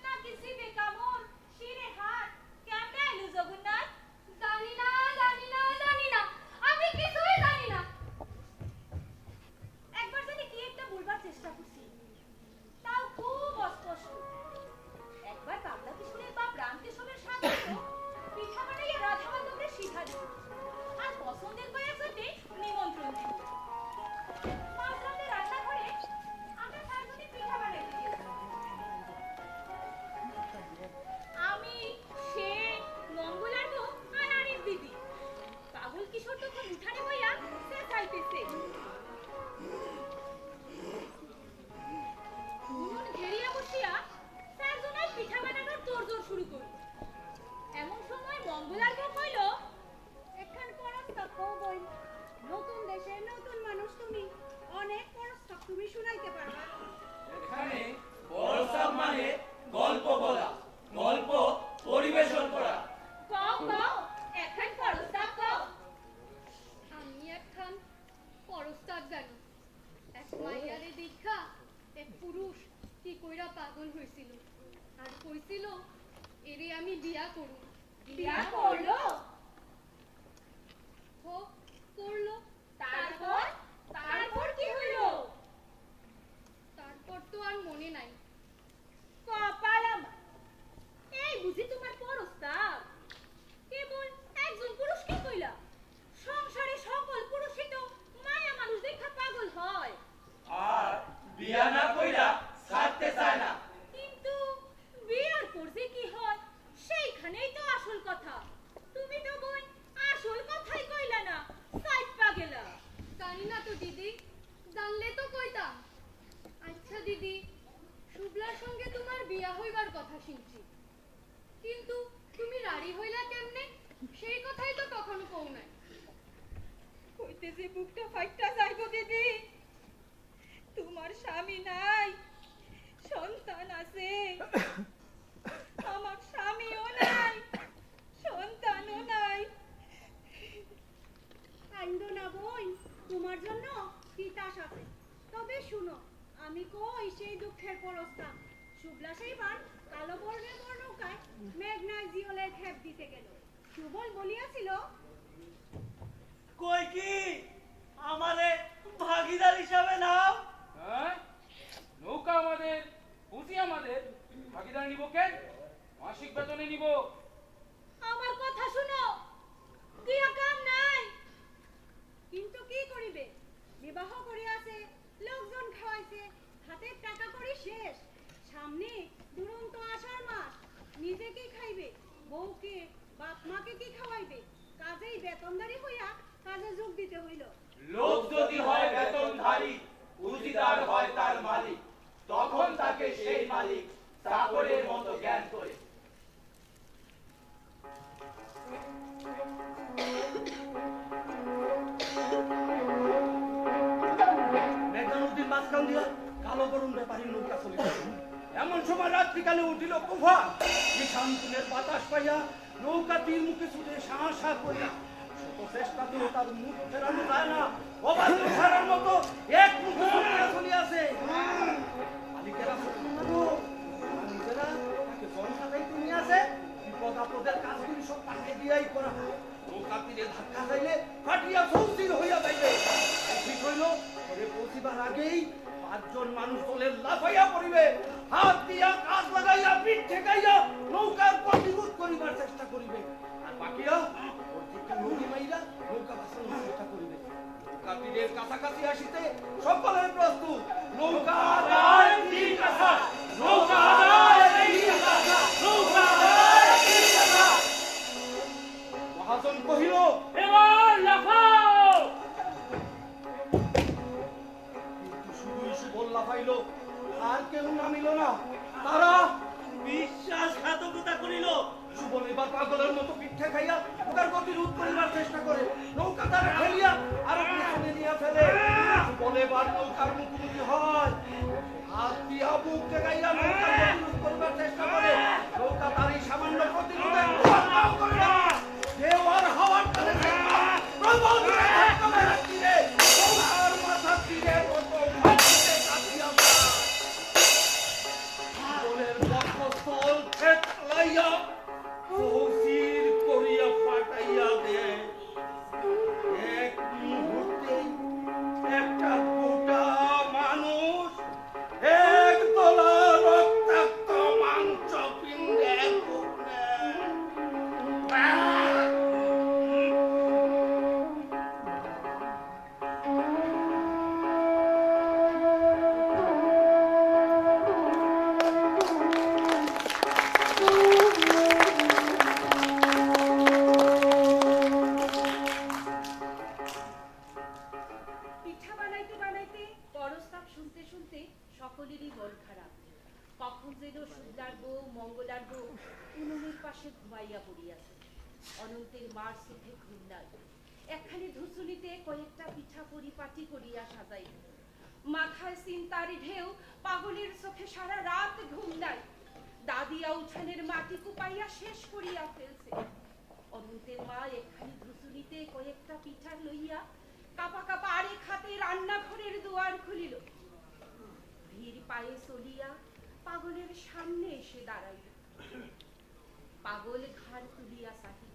নাকি সিবে কামড় শিরে হাত কেমনে আইলো জগন্নাথ জানি না জানি না জানি না আমি কিছুই জানি না একবার জানি কি একটা বলবার চেষ্টা করছি তাও খুব অস্পষ্ট একবার বাবলা কিশোরের বাপ রামকেশবের সাথে পিঠা বানাইয়া রাধা মাধবকে শিখা দিল আর পছন্দের কয়েকজনকে নিমন্ত্রণ দিল মাঝরাতে রান্নাঘরে আমরা চারজনে পিঠা বানাইতে গেছি আমি সে মঙ্গলার বউ আর আরেক দিদি পাগল কিশোর তখন উঠানে বইয়া সে চাইতেছে উনুন ঘেরিয়া বসিয়া চারজনের পিঠা বানানোর তোড়জোড় শুরু করল এমন সময় মঙ্গলার বউ কইল এখান পরস্তাব বই নতুন দেশের নতুন মানুষ তুমি অনেক পরস্তাব তুমি শুনাইতে পারবা এখানে প্রস্তাব মানে গল্প বলা গল্প পরিবেশন করা কও কও এখন প্রস্তাব কও আমি একখান পরস্তাব জানি এক মাইয়ারে দীক্ষা এক পুরুষ কি কইরা পাগল হয়েছিল আর কইছিল এরে আমি বিয়া করব বিয়া করলো হো করলো তারপর তারপর কি হইলো তারপর তো আর মনে নাই কপাল আমার এই বুঝি তোমার প্রস্তাব কেবল একজন পুরুষকে কইলা সংসারে সকল পুরুষই তো মায়া মানুষ দেখা পাগল হয় আর বিয়া না কইরা ছাড়তে চায় না কিন্তু বিয়ার পর কি হয় সেইখানেই তো আসল কথা তুমি তো বোন আসল কথাই কইলা না সাইড পা গেলা জানি না তো দিদি জানলে তো কইতাম আচ্ছা দিদি শুভলার সঙ্গে তোমার বিয়া হইবার কথা শুনছি কিন্তু তুমি রাড়ি হইলা কেমনে সেই কথাই তো কখনো কও নাই কইতেছে বুকটা ফাইটটা যাইবো দিদি তোমার স্বামী নাই সন্তান আছে আমার স্বামীও নাই সন্তানও নাই কান্দো না বোন তোমার জন্য তিতাস আছে তবে শুনো আমি কই সেই দুঃখ সুবলা সেইবার কালো বর্ণের মোর নৌকায় মেঘনায় জিওলের খেপ দিতে গেল। সুবল বলিয়াছিল, কই কি আমারে ভাগিদার হিসাবে নাও। হ্যাঁ, নৌকা আমাদের, পুঁজি আমাদের, ভাগিদার নিব কেন? মাসিক বেতনে নিব। আমার কথা শুনো, দিয়া কাম নাই। কিন্তু কি করিবে, বিবাহ করিয়াছে, লোকজন খাওয়াইছে, হাতের টাকা করি শেষ। সামনে দুরন্ত আষাঢ় মাস, নিজে কি খাইবে, বউকে বাপ মাকে কি খাওয়াইবে? কাজেই বেতনদারি হইয়া কাজে যোগ দিতে হইল। লোক যদি হয় বেতনধারী, পুঁজিদার হয় তার মালিক, তখন তাকে সেই মালিক চাকরের মতো জ্ঞান করে। মেঘনা নদীর মাঝখান দিয়া কালো গরম ব্যাপারী নৌকা চলিতেছে। এমন সময় রাত্রিকালে উঠিল কুফা। শান্তিনের বাতাস পাইয়া নৌকা তীর মুখে ছুটে সাহসা করিয়া শত চেষ্টাতেও তার মুখ ফেরানো যায় না। অবাধ্য সারার মতো এক মুখে চলিয়াছে। মালিকেরা নিজেরা তাকে জন সাজাইতে নিয়ে আসে। বিপদ আপদের কাজগুলি সব তাকে দিয়াই করা হয়। নৌকা তীরে ধাক্কা খাইলে ফাটিয়া সৌচির হইয়া যাইবে। ঠিক হইল, ঘরে পৌঁছিবার আগেই 5 জন মানুষ দলে লাফাইয়া পড়িবে। হাত দিয়া কাজ লাগাইয়া পিঠ ঠেকাইয়া নৌকার প্রতিরোধ করিবার চেষ্টা করিবে। আর বাকিরা প্রত্যেকটা নদী মাইরা নৌকা বাঁচানোর চেষ্টা করিবে। নৌকা তীরের কাছাকাছি আসিতে সকলের প্রস্তুত। নৌকা আদায় তীর কাছা, নৌকা আদায় তীর কাছা, নৌকা আদায় তীর কাছা। মহাজন কহিল, এবার লাফাও। শুধুই সুবল লাফাইল, আর কেউ নামিল না। তারা বিশ্বাসঘাতকতা করিল। সুবল এবার পাগলের মতো পিঠে খাইয়া ওটার গতিরোধ করিবার চেষ্টা করে। নৌকা তারা ফেলিয়া আরো পেছনে নিয়ে ফেলে। সুবল এবার নৌকার মুখোমুখি হয়। হাত দিয়া বুক ঠেকাইয়া নৌকার গতিরোধ করিবার চেষ্টা করে। নৌকা তারই সামান্য প্রতিরোধে করে না। ঢেউ আর হাওয়ার টানে প্রবল ধাক্কা মেরে তীরে নৌকার মাথা তীরে মতো ভাসিতে কাটিয়া যায়। সুবলের বক্ষস্থল ঠেকাইয়া সহসির করিয়া ফাটাইয়া দেয়। এক মুহূর্তে একটা গোটা মানুষ এক দলা রক্তাক্ত মাংস পিণ্ডে পিঠা বানাইতে বানাইতে পরস্তাব শুনতে শুনতে সকলেরই মন খারাপ। কখন যেন সুবলার বউ, মঙ্গলার বউ উনুনের পাশে ঘুমাইয়া পড়িয়াছে। অনন্তের মার চোখে ঘুম নাই। একখানি ধুসুনিতে কয়েকটা পিঠা পরিপাটি করিয়া সাজাইল। মাথায় চিন্তার ঢেউ, পাগলের চোখে সারা রাত ঘুম নাই। দাদিয়া উঠানের মাটি কুপাইয়া শেষ করিয়া ফেলছে। অনন্তের মা একখানি ধুসুনিতে কয়েকটা পিঠা লইয়া কাপা কাপা আরেক হাতে রান্নাঘরের দুয়ার খুলিল। ধীর পায়ে চলিয়া পাগলের সামনে এসে দাঁড়াইল। পাগল ঘাড় তুলিয়া চাহিল।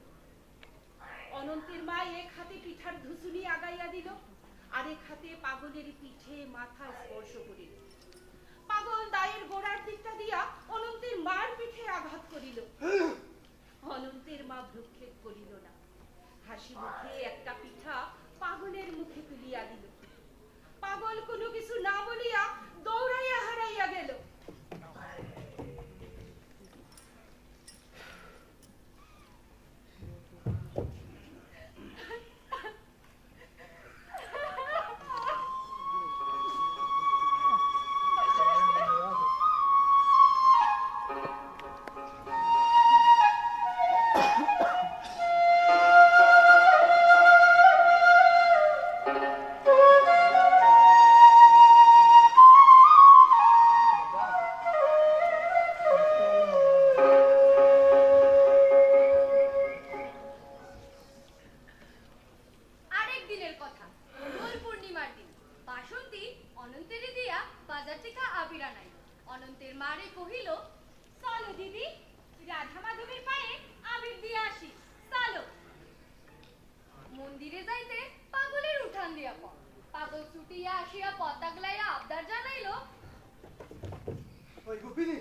অনন্তের মা এক হাতে পিঠার ধুসুনি আগাইয়া দিল, আরেক হাতে পাগলের পিঠে মাথা স্পর্শ করিল। পাগল দায়ের গোড়ার দিকটা দিয়া অনন্তের মার পিঠে আঘাত করিল। অনন্তের মা ভ্রুক্ষেপ করিল না। হাসি মুখে একটা পিঠা পাগলের মুখে তুলিয়া দিল। পাগল কোনো কিছু না বলিয়া দৌড়াইয়া হারাইয়া গেল। অনন্তের মারে কহিল, চলো দিদি, রাধা মাধবের পায়ে আবির দিয়ে আসি, চলো। মন্দিরে যাইতে পাগলের উঠান দিয়া পর। পাগল ছুটিয়া আসিয়া পতাক লাইয়া আবদার জানাইল, ওই গোপিনী,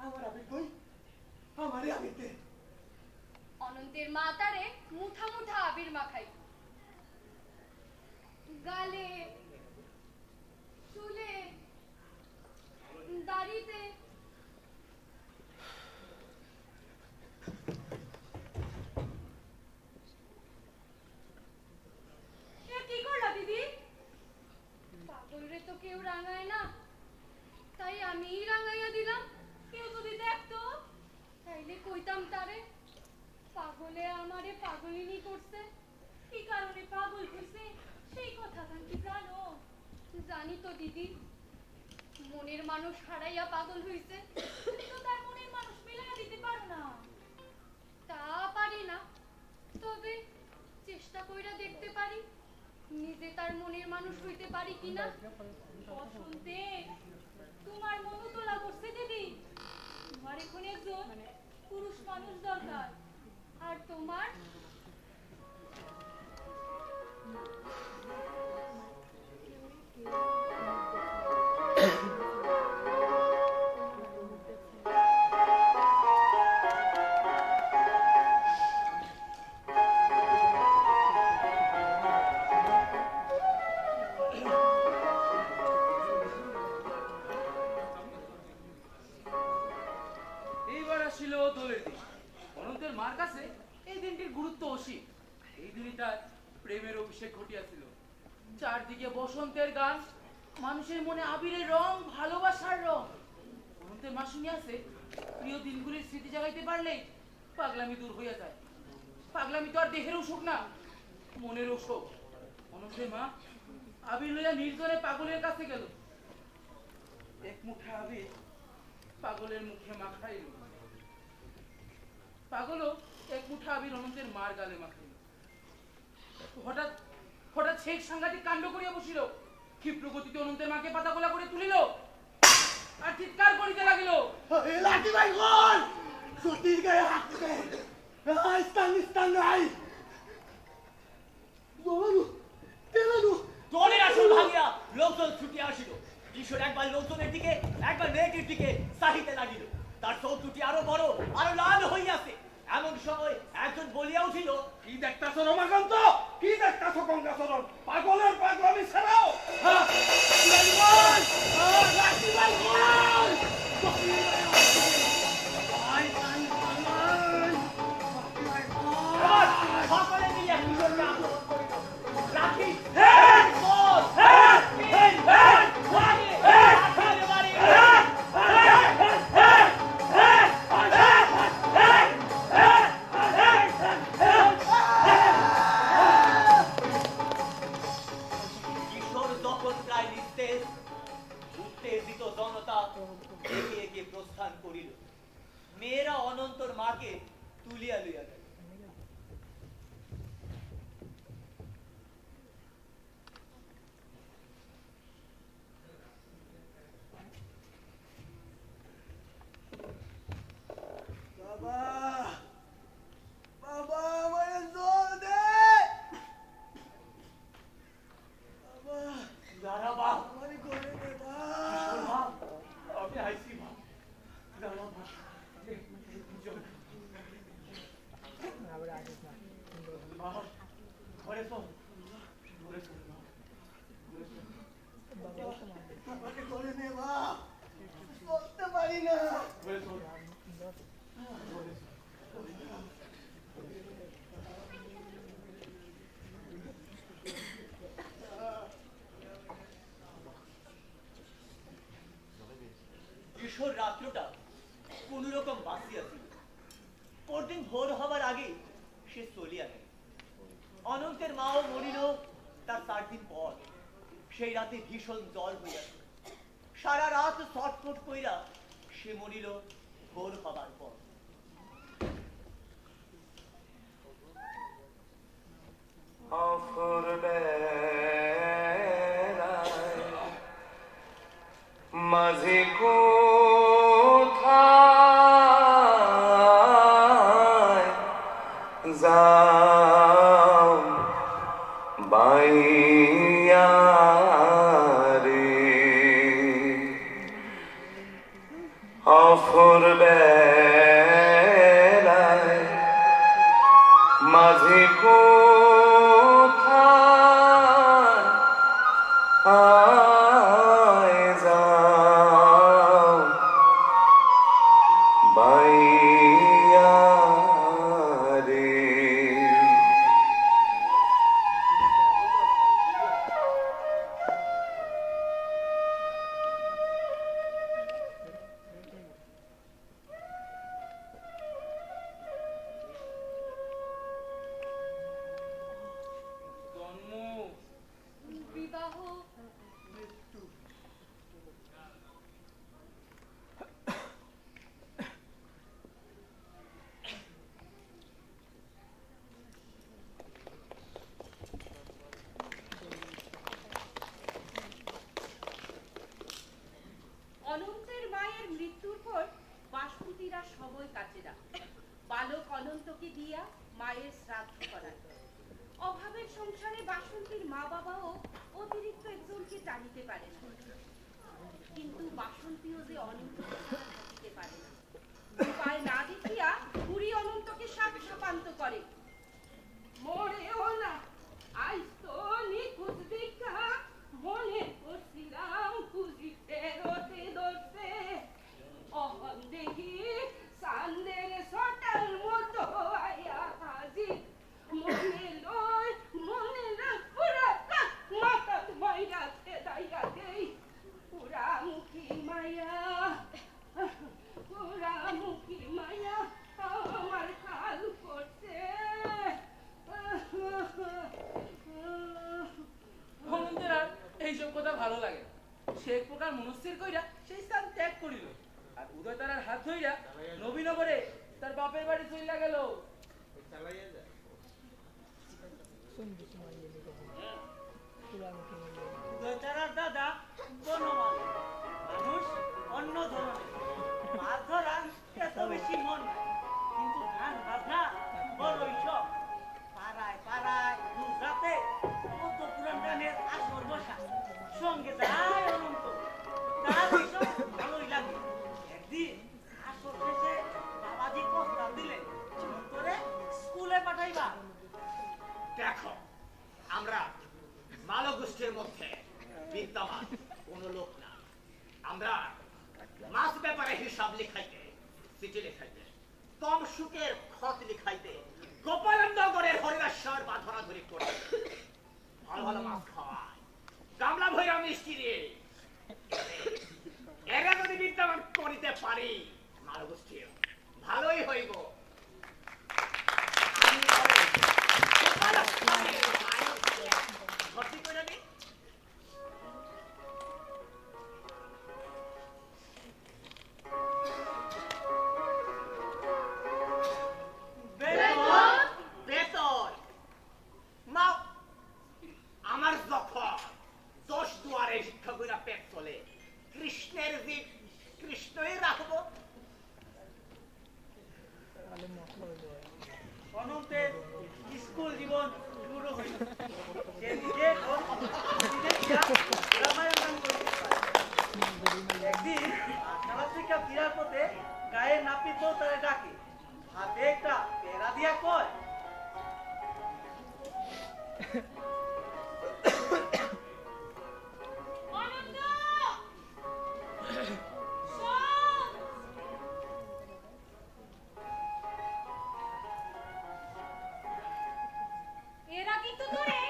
আমার আবির কই? আমারে আবির দে। অনন্তের মা তারে মুঠা মুঠা আবির মাখাই, গালে, চুলে, দাড়িতে। কি করলা দিদি? পাগলরে তো কেউ রাঙায় না, তাই আমিই রাঙাইয়া দিলাম। কেউ যদি দেখতো তাইলে কইতাম তারে পাগলে আমারে পাগলিনী করছে। কি কারণে পাগল হইছে সেই কথা কি জানো? জানি তো দিদি, মনের মানুষ হারাইয়া পাগল হইছে। তুমি তো তার মনের মানুষ মিলাইয়া দিতে পারো না। তা পারি না, তবে চেষ্টা কইরা দেখতে পারি নিজে তার মনের মানুষ হইতে পারি কিনা। বসন্তে তোমার মনও তোলা করছে দিদি। তোমার এখন একজন পুরুষ মানুষ দরকার। আর তোমার? এইবার আসিল দোলের দিন। অনন্তের মার কাছে এই দিনটির গুরুত্ব অসীম। এই দিনই তার প্রেমের অভিষেক ঘটিয়াছিল। চারদিকে বসন্তের গান, মানুষের মনে আবিরের রং, ভালোবাসার রং। অনন্তের মা শুনিয়াছে প্রিয় দিনগুলির স্মৃতি জাগাইতে পারলেই পাগলামি দূর হইয়া যায়। পাগলামি তো আর দেহের অসুখ না, মনের অসুখ। অনন্তের মা আবির লইয়া নির্জনে পাগলের কাছে গেল। এক মুঠা আবির পাগলের মুখে মাখাইল। পাগলও এক মুঠা আবির অনন্তের মার গালে মাখাইল। হঠাৎ হঠাৎ শেখ সাংঘাতিক কাণ্ড করিয়া বসিল। ক্ষিপ্র গতিতে অনন্তের মাকে পাতা গোলা করে তুলিল আর চিৎকার করিতে লাগিল, লাঠি ভাই গোল, সতীর গায়ে হাত দিবে, স্থান নাই। দলের আসল ভাগিয়া লোকজন ছুটিয়া আসিল। কিশোর একবার লোকজনের দিকে একবার মেয়েটির দিকে চাহিতে লাগিল। তার চোখ দুটি আরো বড়, আরো লাল হইয়াছে। এমন সময় একজন বলিয়া উঠিল, কি দেখতাছ রমাকান্ত? কি দেখতাছ গঙ্গাচরণ? পাগলের পাগলামি ছাড়াও। সকলে মিলিয়া কিশোরকে আক্রমণ করিল। রাখি প্রস্থান করিল। মেয়েরা অনন্তর মাকে তুলিয়া লইয়া গেল। কিশোর রাত্রটা কোন রকম বাঁচিয়াছিল। পরদিন ভোর হবার আগে সে চলিয়া গেল। অনন্তের মাও মরিল তার 4 দিন পর। সেই রাতে ভীষণ জ্বর হইয়াছিল। সারা রাত ছটফট কইরা সে মরিল ভোর হবার পর। মাঝে অফুর বেলায় মাঝি কোথায় আয় যাও বাইয়া রে। জন্ম, বিবাহ, মৃত্যু। অনন্তের মায়ের মৃত্যুর পর বাসন্তীরা সময় কাটে না। বালক অনন্তকে দিয়া মায়ের শ্রাদ্ধ করায়। অভাবের সংসারে বাসন্তীর মা বাবাও অতিরিক্ত একজনকে টানিতে পারে না, কিন্তু বাসন্তীও যে অনন্তকে দিতে পারে না। উপায় না দেখিয়া বুড়ি অনন্তকে শাপান্ত করে। মরেও না, আজ তো নিখুঁত দেখা মনে করছিলাম খুঁজিতে রতে ধরতে। অহন দেখি চাঁদের সটার মতো আয়া হাজির। মনে না পুরা মাথা মাইরা দাইয়া দেই। পুরা মুখী মায়া, পুরা মুখী মায়া আমার খাল করছে। অনন্তের আর এইসব কথা ভালো লাগে না। সে এক প্রকার মনস্থির কইরা সেই স্থান ত্যাগ করিল, আর উদয় তারার হাত ধইরা নবীনগরে তার বাপের বাড়ি চইলা গেল। উদয়তারার দাদা বনমালী, মানুষ অন্য ধরনের। মাছ ধরার এত বেশি মন নাই, কিন্তু ধান বাঁধা বড়ই শখ। পাড়ায় পাড়ায় গুজরাতে কত পুরান গানের আসর বসা, সঙ্গে যায় অনন্ত। তার এইসব ভালোই লাগে। একদিন আসর শেষে বাবাজি প্রস্তাব দিলেন, অন্তরে স্কুলে পাঠাইবা। দেখো, আমরা মালক গোষ্ঠীর মধ্যে বিদ্যমান কোন লোক না। আমরা মাছ ব্যাপারে হিসাব লিখাইতে, চিঠি লিখাইতে, কম সুখের খত লিখাইতে, গোপালনগরের হরিদাসর বা ধরাধরি করে ভালো ভালো মাছ খাওয়ায়, গামলা ভৈরা মিষ্টি দিয়ে। এরা যদি বিদ্যমান করিতে পারি মালক গোষ্ঠীর ভালোই হইব। ভর্তি করে দিই। বেতন নাও। আমার যখন 10 দুয়ারে ভিক্ষা কইরা পেট চলে, কৃষ্ণের জীব কৃষ্ণই রাখবো। অনন্তের স্কুল জীবন শুরু হইল। সে নিজে রামায়ণ গান করতে পারে। একদিন পাঠশালা থেকে ফিরার পথে গায়ের নাপিত তারে ডাকে, হাতে একটা পেড়া দিয়া কয়, অনন্ত! শোন! এরা কিন্তু তোরে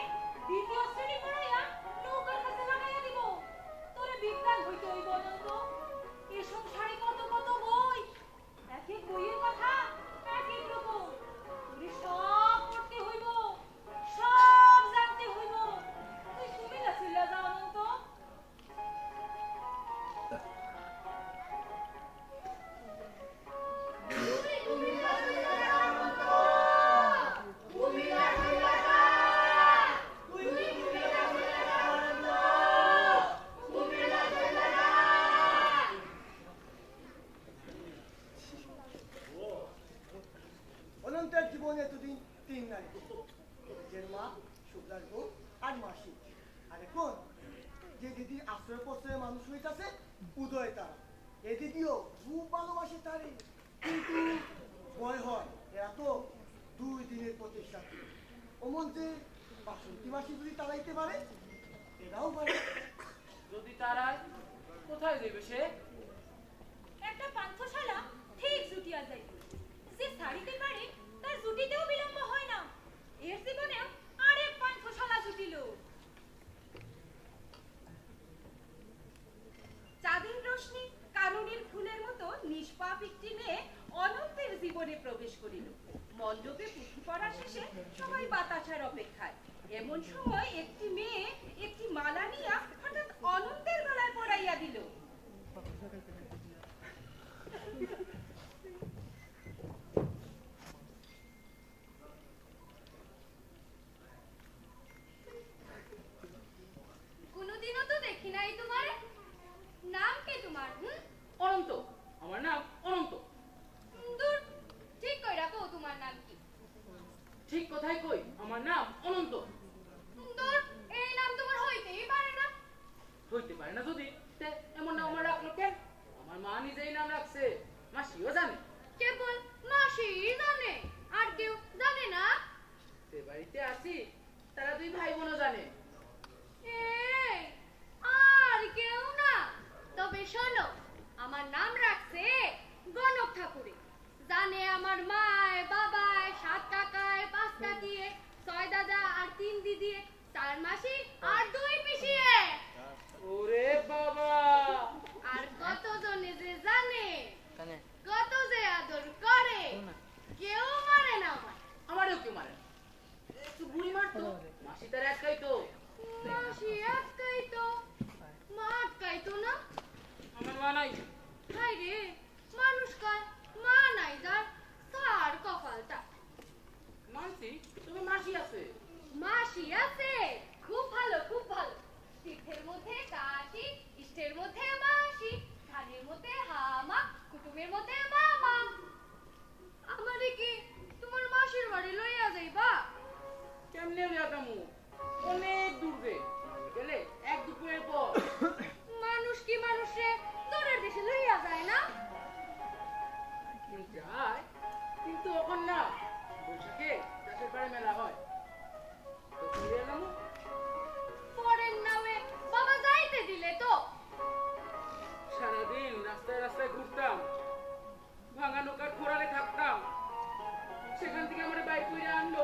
দ্বিতীয় শ্রেণী পড়াইয়া নৌকার কাছে লাগাইয়া দিব। তোরে বিজ্ঞান হইতে হইব অনন্ত। এ সংসারে কত কত বই, এক এক বইয়ের কথা এক এক রকম। তোরে সব পড়তে হইব, সব জানতে হইব। তুই কুমিল্লা চইলা যা অনন্ত। অনন্তের জীবনে এতদিন 3 নারী, নিজের মা, শুক্লার বউ আর মাসি। আর এখন যে দিদি আশ্রয় প্রশ্রয়ে মানুষ হইতাছে উদয় তারা, এ দিদিও খুব ভালোবাসে তারে, কিন্তু ভয় হয় এরা তো 2 দিনের প্রচেষ্টা। অমন যে বাসন্তী মাসি যদি তাড়াইতে পারে, এরাও পারে। যদি তারাই কোথায় দেবে সে? একটা পান্থশালা ঠিক জুটিয়া যাইত। যে ছাড়িতে পারে তার জুটিতেও বিলম্ব হয় না। এর জীবনেও আরেক পান্থশালা জুটিল। চাঁদের রশ্মি কাননের ফুলের মতো নিষ্পাপ একটি মেয়ে অনন্তের জীবনে প্রবেশ করিল। মণ্ডপে পুঁথি পড়া শেষে সবাই বাতাসার অপেক্ষায়। এমন সময় একটি মেয়ে একটি মালা নিয়া হঠাৎ অনন্তের গলায় পরাইয়া দিল। কোনোদিনও তো দেখি নাই তোমারে। নাম কি তোমার? অনন্ত। আমার নাম অনন্ত। দূর, ঠিক কই রাখো তোমার নাম কি? ঠিক কথাই কই, আমার নাম অনন্ত। দূর, এই নাম তোমার হইতেই পারে না। হইতে পারে না যদি, তে এমন নাম আমার রাখলো কেন? আমার মা নিজেই নাম রাখছে, মাসিও জানে। কেবল মাসি জানে, আর কেউ জানে না? সে বাড়িতে আসি তারা 2 ভাই বোনও জানে। এই, আর কেউ না? তবে শোনো, আমার নাম রাখছে গণক ঠাকুরে। জানে আমার মায় বাবায় 7 কাকায় 5 কাকিয়ে 6 দাদা আর 3 দিদিয়ে 4 মাসি আর 2 পিসিয়ে। ওরে বাবা! আর কতজনে যে জানে, কত যে আদর করে, কেউ মারে না আমার। আমারও কেউ মারে না। একটু বুড়ি মারতো, মাসি তার একটাই তো। মাসি আটকাইতো, মা আটকাইতো না। আমার মা নাই। হায় রে, মানুষ কয় মা নাই যার, তার কপালটা। মানছি, তুমি মাসি আছে। মাসি আছে, খুব ভালো খুব ভালো। তীর্থের মধ্যে কাশি, ইষ্টের মধ্যে মাসি, ধানের মধ্যে হামা, কুটুমের মধ্যে মামা। আমারে কি তোমার মাসির বাড়ি লইয়া যাইবা? কেমনে লইয়া যামু? অনেক দূরে গেলে 1 দুপুরের পর। মানুষ কি মানুষে দূরের দেশে লইয়া যায় না? যায়, কিন্তু এখন না। বৈশাখে চাষের পাড়ে মেলা হয়, তো ফিরে এলাম। পরের নামে বাবা যাইতে দিলে তো? সারাদিন রাস্তায় রাস্তায় ঘুরতাম, ভাঙা নৌকার খোরালে থাকতাম। সেখান থেকে আমার বাইক করে আনলো,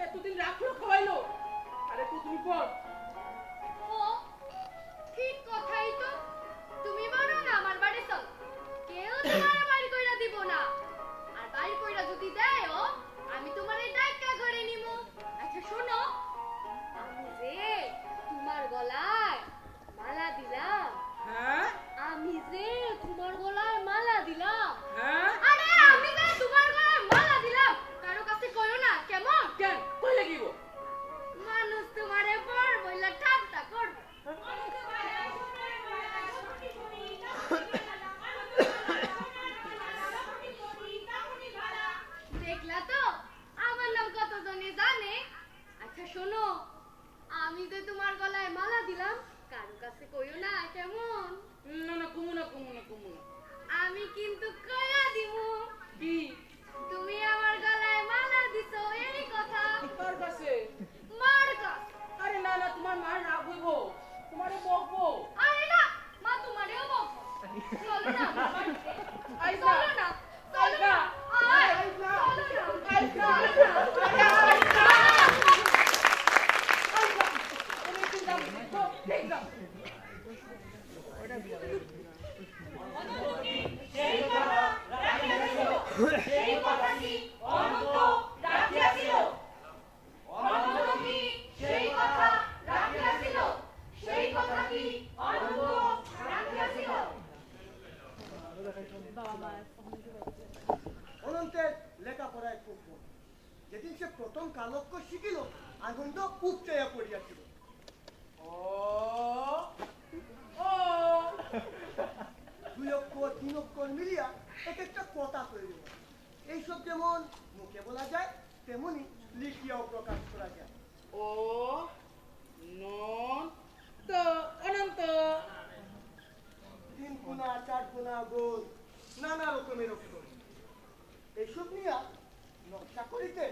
এতদিন রাখলো, খাওয়াইলো, আরে কতদিন পর। ও ঠিক কথাই তো। তুমি বরং আমার বাড়ি চলো, কেউ তোমার বাড়ি কইরা দিব না। আর বাড়ি কইরা যদি দেয়ও, আমি তোমার এই ডাইকা ঘরে নিমু। আচ্ছা শোনো, আমি যে তোমার গলায় মালা দিলাম। হ্যাঁ? আমি যে তোমার গলায় মালা দিলাম। হ্যাঁ? আরে আমি যে তোমার গলায় মালা দিলাম, কারো কাছে কইও না, কেমন? কেন কইলে গিব? মানুষ তোমারে বড় বইলা ঠাট্টা করবে। দেখলা তো আমার নাম কতজনে জানে। আচ্ছা শোনো, আমি যে তোমার গলায় মালা দিলাম, কারো কাছে কইও না, কেমন? না না, কমু না, কমু না, কমু না। আমি কিন্তু কইয়া দিমু। কি? তুমি আমার গলায় মালা দিছো এই কথা। কার কাছে? মার কাছে। আরে না না, তোমার মা রাগ হইব, তোমারে বকবো। আরে না, মা তোমারেও বকবো। চলো না আমার বাড়িতে। আই না। চলো না, চলো না। আয়, চলো না। আই না। চলো না। আরে আই না। আই না। ওরে তুই যাবি, তো ঠিক যা। সেই কথা রাখিয়াছিল, সেই কথা কি অনন্ত রাখিয়াছিল? অনন্ত কি সেই কথা রাখিয়াছিল? সেই কথা কি অনন্ত রাখিয়াছিল? অনন্তের লেখাপড়ায় খুব মন। যেদিন সে প্রথম কালক্য শিখিল, আনন্দ উপচয়া পড়িয়াছিল। ও ও 2 অক্ষর 3 অক্ষর মিলিয়া এক একটা কথা তৈরি হয়। এইসব যেমন মুখে বলা যায়, তেমনি লিখিয়াও প্রকাশ করা যায়। ও নন তো অনন্ত। 3 গুণা 4 গুণা গোল, নানা রকমের অক্ষর। এইসব নিয়ে নকশা করিতে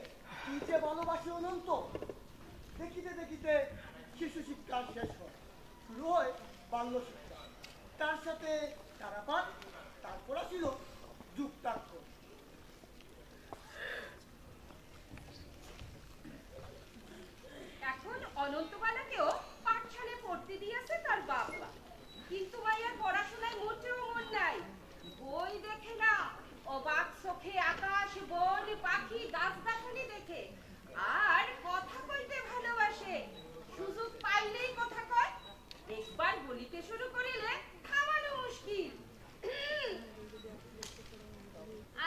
কি যে ভালোবাসে অনন্ত। দেখিতে দেখিতে শিশু শিক্ষা শেষ হয়, শুরু হয় বাল্য শিক্ষা, তার সাথে তারাপাঠ, তারপর ছিল যুক্তাক্ষর। এখন অনন্তবালাকেও পাঠশালায় পড়তে দিয়েছে তার বাবা, কিন্তু মাইয়ার পড়াশোনায় মোটেও মন নাই। বই দেখে না, অবাক চোখে আকাশ, বন, পাখি, গাছ-গাছালি দেখে। আর কথা কইতে ভালোবাসে, সুযোগ পাইলেই কথা কয়। একবার বলিতে শুরু করিলে থামানো মুশকিল।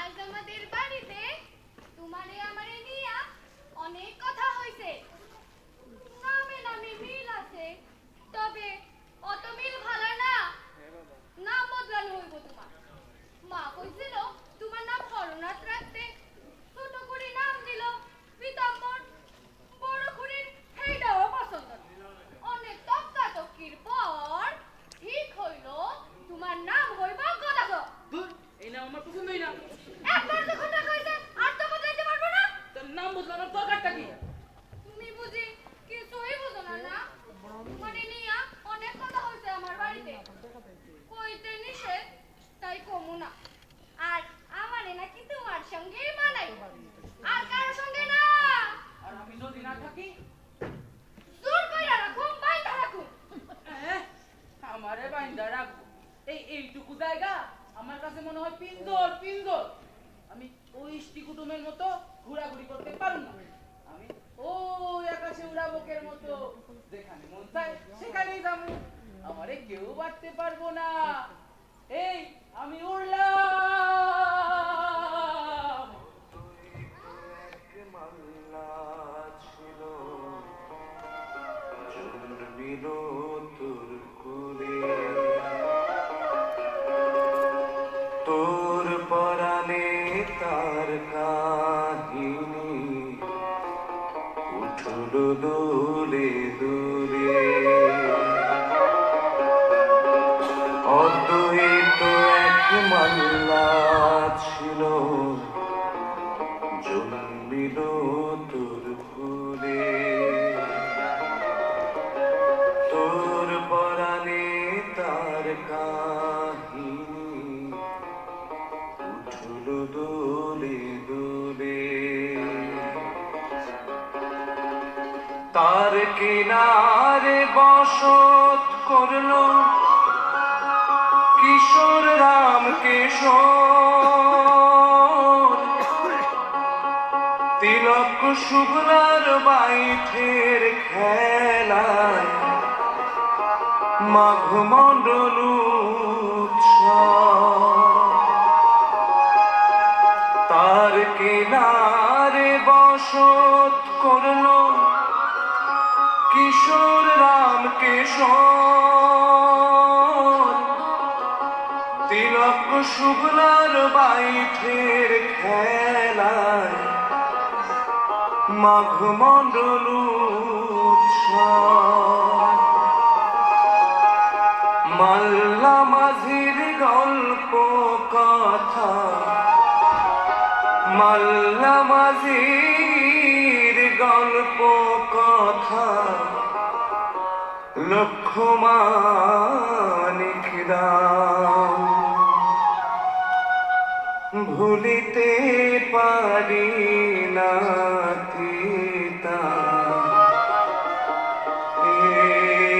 আজ আমাদের বাড়িতে তোমারে আমারে নিয়া অনেক কথা হইছে। নামে নামে মিল আছে, তবে অত মিল ভালো না। নাম বদলানো হইব তোমার। মা কইছিল তোমার নাম হরনাথ রাখতে, ছোট করে নাম দিল পীতাম্বর। বড় খুড়ির সেইটাও পছন্দ না। অনেক তক্কাতক্কির পর ঠিক হইল তোমার নাম হইব গদাধর। ধুর, এই নাম আমার পছন্দই না। একবার যখন রাখা হইছে আর তো বদলাইতে পারবো না। তোর নাম বদলানোর দরকারটা কি? তুমি বুঝি কিছুই বুঝো না না? মানে নিয়া অনেক কথা হইছে আমার বাড়িতে। কইতে নিষেধ, তাই কমু না। আর আমারে নাকি তোমার সঙ্গে মানাই, আর কারো সঙ্গে না। আর আমি যদি না থাকি? জোর কইরা রাখুন, বাইন্ধা রাখুন। আমারে বাইন্দা রাখবো? এইটুকু জায়গা আমার কাছে মনে হয় পিন্দর পিন্দর। আমি ওই ইষ্টি কুটুমের মতো ঘোরাঘুরি করতে পারবো না। আমি ওই আকাশে উড়াবকের মতো যেখানে মন চায় সেখানেই যাবো। আমারে কেউ বাড়তে পারবো না। এই আমি উড়লাম। এক মাল্লা ছিল জন্মিল তোর কুলে, তোর পরাণে তার কাহিনী উঠল দোলে দোলে। অদ্বৈত এক মাল্লা ছিল জন্মিল তোর ফুলে, তোর পরাণে তার কাহিনী উঠল দোলে দোলে। তার কিনারে বসত করলো কিশোর রাম কিশোর, তিলক শুভ্রার বাইঠের খেলায় মাঘ মণ্ডল তার কিনারে বসত করলো কিশোর রাম কিশোর, তিলক শুভ্রার বাইঠের খেলায় মাঘ মণ্ডল মাল্লা মাঝির গল্প কথা, মাল্লা মাঝির গল্প কথা লক্ষ্যমানিক দাও ভুলিতে পারি না তিতা।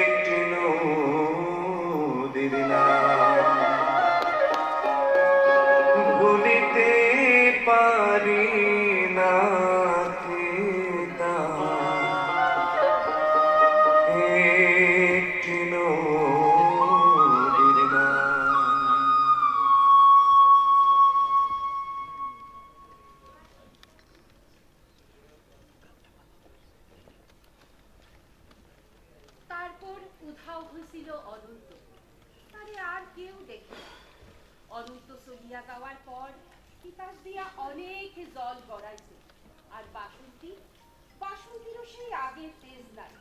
একটি নদীর নাম ভুলিতে পারি না তিতা। একটি নদীর নাম। তারপর উধাও হয়েছিল অনন্ত, তারে আর কেউ দেখে না। অনন্ত চলিয়া যাওয়ার পর তিতাস দিয়া অনেক জল গড়াইছে, আর বাসন্তীরও সেই আগের তেজ নাই,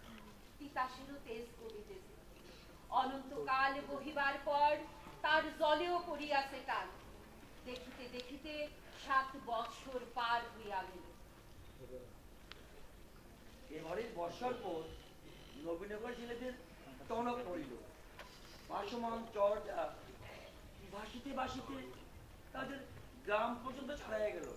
তিতাসেরও তেজ কমিতেছে। অনন্তকাল বহিবার পর তার জলেও পড়িয়াছে টান। দেখিতে দেখিতে 7 বছর পার হইয়া গেল। এবারের বর্ষার পর নবীনগর ছেলেদের টনক পড়িল। ভাসমান চরটা ভাসিতে ভাসিতে তাদের গ্রাম পর্যন্ত ছড়াইয়া গেল।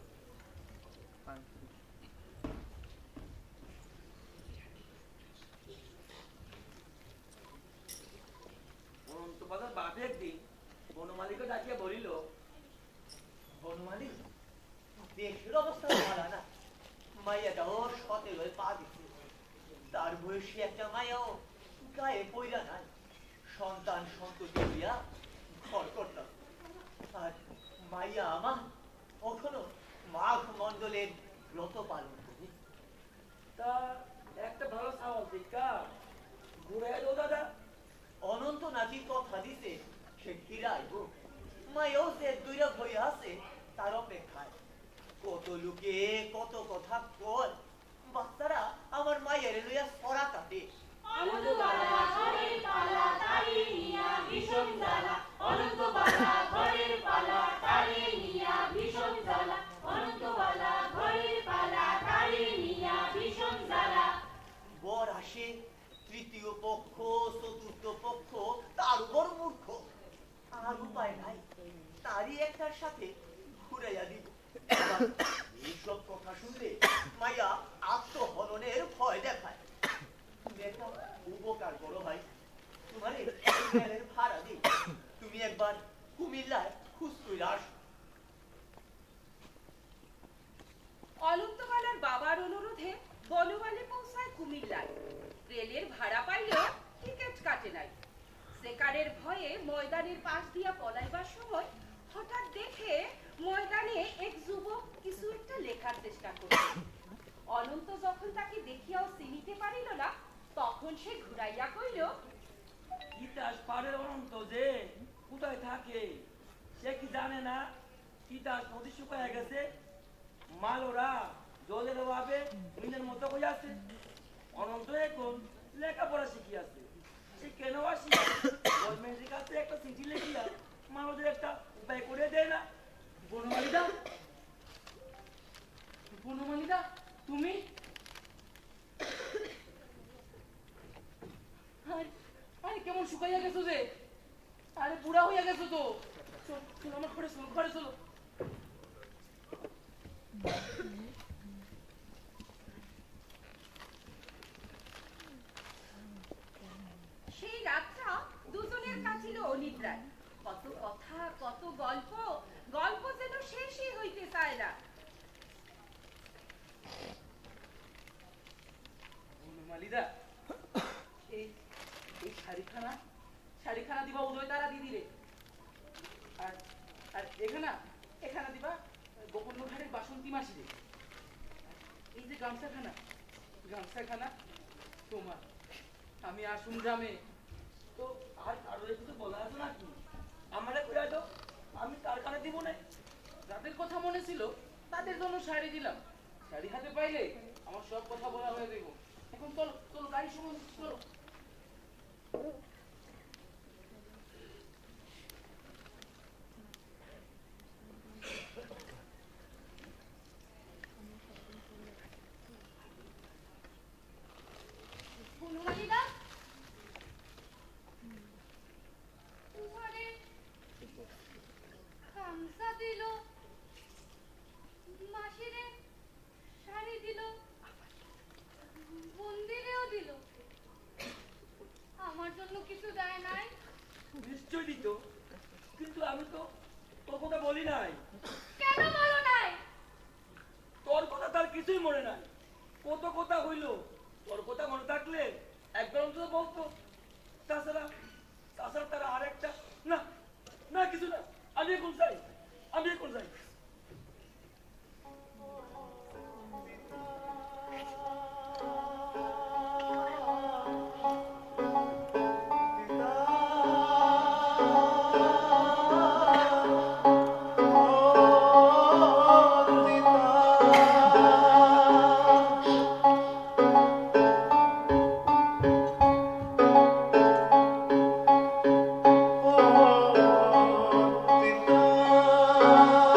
অনন্তবাজার বাপে একদিন বনমালীকে ডাকিয়া বলিল, বনমালী, দেশের অবস্থা ভালো না। মাইয়াটাও সতেরোয় পা দিচ্ছে। তার বয়সী একটা মায়াও গায়ে পইরা নাই। সন্তান সন্ততি হইয়া ঘর করতাম। আর মাইয়া আমার কখনো মাঘ মণ্ডলের ব্রত পালন করি। তা একটা ভালো সাওয়াল দেখা ঘুরে এলো দাদা। অনন্ত নাতির কথা দিতে সে ফিরাইব। মায়াও যে দুইরা হয়ে আছে তার অপেক্ষায়। কত লোকে কত কথা কর, বাচ্চারা আমার মায়ের লইয়া সরা কাটে। বর আসে, তৃতীয় পক্ষ চতুর্থ পক্ষ তার উপর মূর্খ। আর উপায় নাই, তারই একটার সাথে ঘুরাইয়া দিব। এইসব কথা শুনলে মাইয়া আত্মহননের ভয় দেখায়। তুমি একটা উপকার করো ভাই, তোমার ভাড়া দিই। তুমি একবার কুমিল্লায় খুশ করে আসো। অনন্তবালার বাবার অনুরোধে বনমালী পৌঁছায় কুমিল্লায়। রেলের ভাড়া পাইলেও টিকিট কাটে নাই। সেকারের ভয়ে ময়দানের পাশ দিয়া পলাইবার সময় হঠাৎ দেখে ময়দানে এক যুবক কিছু একটা লেখার চেষ্টা করছে। অনন্ত যখন তাকে দেখিয়াও চিনিতে পারিল না, তখন সে ঘুরাইয়া কইল, তিতাস পাড়ের অনন্ত যে কোথায় থাকে সে কি জানে না তিতাস নদী শুকাইয়া গেছে, মালোরা জলের অভাবে মিনের মতো হয়ে আছে। অনন্ত এখন লেখাপড়া শিখিয়াছে। সে কেন আসি গভর্নমেন্টের কাছে একটা চিঠি লিখিয়া মানুষদের একটা উপায় করে দেয় না। বনমালীদা, বনমালীদা, তুমি? আরে কেমন শুকাইয়া গেছো যে? আরে বুড়া হইয়া গেছো তো। চলো আমার ঘরে চলো, ঘরে চলো। সেই রাতটা দুজনের কাছিল অনিদ্রায়। কত কথা, কত গল্প, গল্প যেন শেষই হইতে চায় না। বনমালীদা, এই শাড়িখানা দিবা উদয় তারা দিদিরে। আর আর এখানা দিবা গোপন ঘাটের বাসন্তী মাসিরে। এই যে গামছাখানা তোমার। আমি আসুন গ্রামে তো আর কারোর কিছু বলা আছে নাকি? আমারে কইয়া দাও, আমি তার কানে দিব না। যাদের কথা মনে ছিল তাদের জন্য শাড়ি দিলাম। শাড়ি হাতে পাইলে আমার সব কথা বলা হয়ে দেব। এখন চলো চলো, গাড়ির সময় চলো। বনমালীদা, তোমারে গামছা দিল, মাসিরে শাড়ি দিল, মন্দিরেও দিল। আমার জন্য কিছু দেয় নাই? নিশ্চয় দিত, কিন্তু আমি তো তোর কথা বলি নাই। কেন বলো নাই? তোর কথা তার কিছুই মনে নাই। কত কথা হইল, তোর কথা মনে থাকলে একবার অন্তত বলতো। তাছাড়া তারা আরেকটা না না কিছু না। আমি এখন যাই। Oh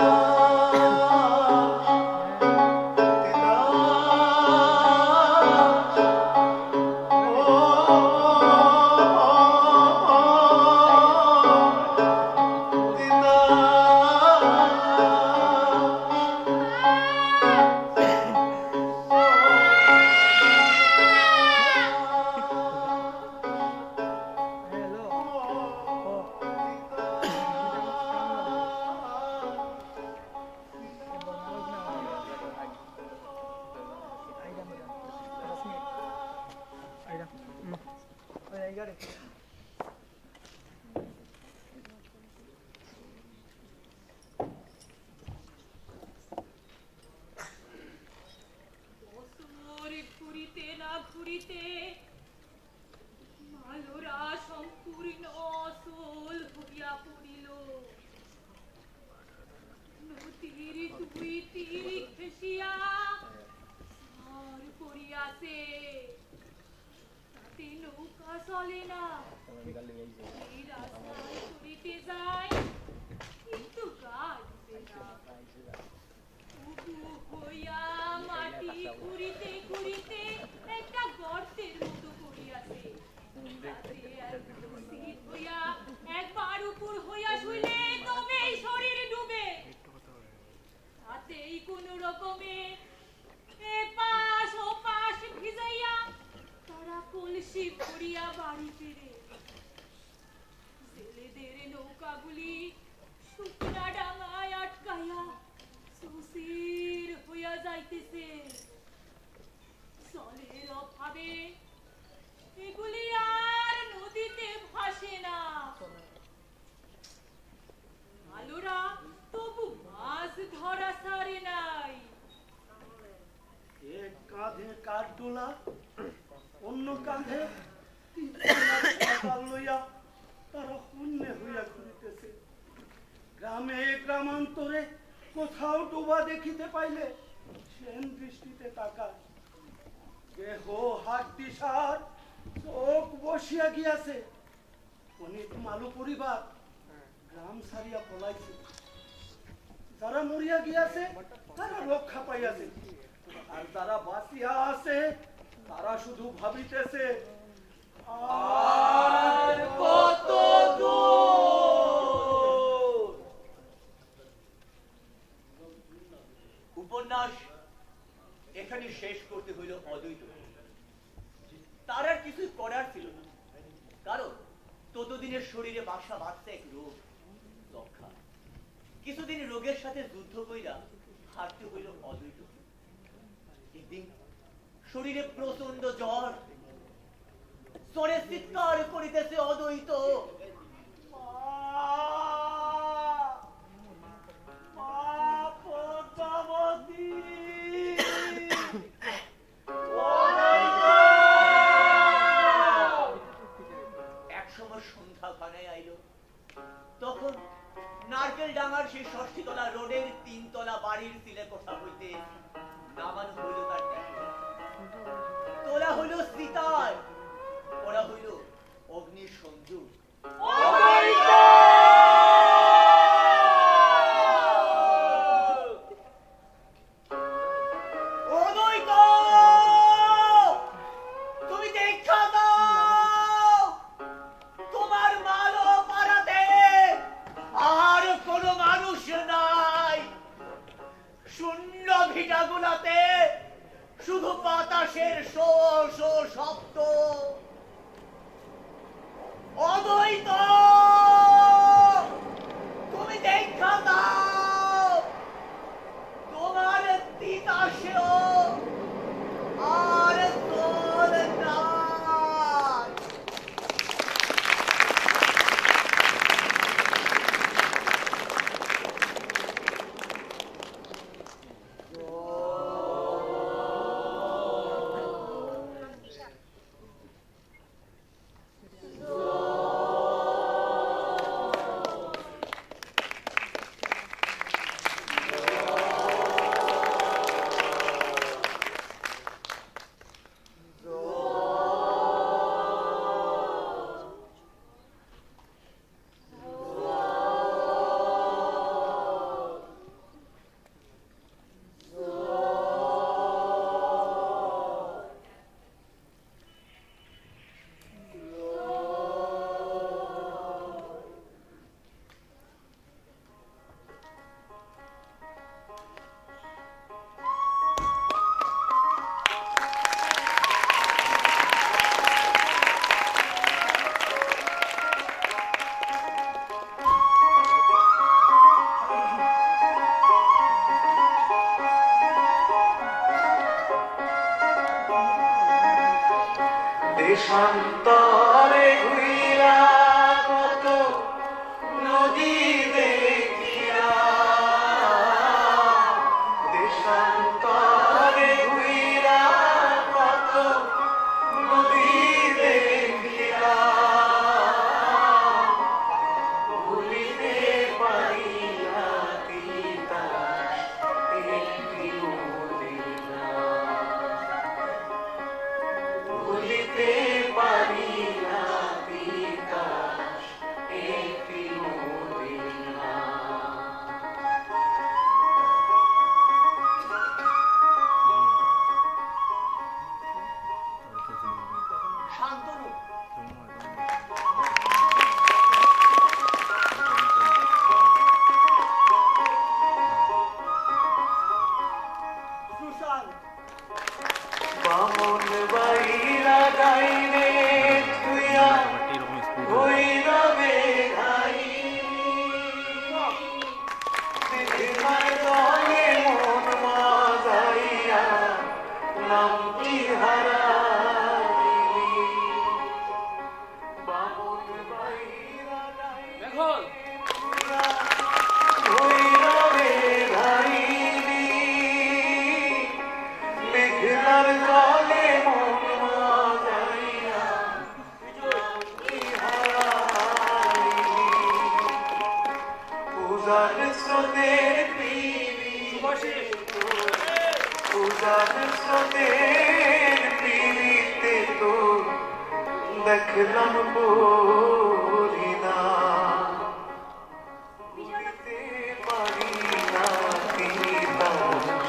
যাইতেছে। জলের অভাবে এগুলি আর নদীতে ভাসে না। আলোরা তবু মাছ ধরা ছাড়ে নাই। এক কাঁধে কাঠডোলা, অন্য কাঁধে লইয়া তারা হন্যে হইয়া ঘুরিতেছে। গ্রামে গ্রামান্তরে কোথাও ডোবা দেখিতে পাইলে সেন দৃষ্টিতে তাকায়। দেহ হাড্ডি সার চোখ বসিয়া গিয়াছে। অনেক মালু পরিবার গ্রাম ছাড়িয়া পলাইছে। যারা মরিয়া গিয়াছে তারা রক্ষা পাইয়াছে, আর যারা বাঁচিয়া আছে তারা শুধু ভাবিতেছে আর কত দূর। উপন্যাস এখানে শেষ করতে হইল অদ্বৈত। তার আর কিছু করার ছিল না, কারণ ততদিনের শরীরে বাসা বাঁধছে এক রোগ, যক্ষা। কিছুদিন রোগের সাথে যুদ্ধ কইরা হারতে হইল অদ্বৈত। একদিন শরীরে প্রচন্ড জ্বর, জ্বরে চিৎকার করিতেছে অদ্বৈত, তখন নারকেল ডাঙ্গার সেই ৬০ তলা রোডের ৩ তলা বাড়ির তিলে কোঠা হইতে নামানো হইল তার তোলা হইল সীতায়, ওরা হইল অগ্নির সংযোগ। শুধু বাতাসের শো শো শব্দ। অদ্বৈত তুমি দেখা দাও, তোমার তিতাসেও আর তোল না। দেশান্তরে ঘুইরা কত নদী দেখিয়া, দেশান্তরে ঘুইরা কত নদী দেখিয়া, ভুলিতে পারি না তিতাস একটি নদীর নাম, ভুলিতে পারি উজান স্রোতের উজান স্রোতের পিড়িতে তো দেখলাম পরিনা ভুলিতে পারি না তিতাস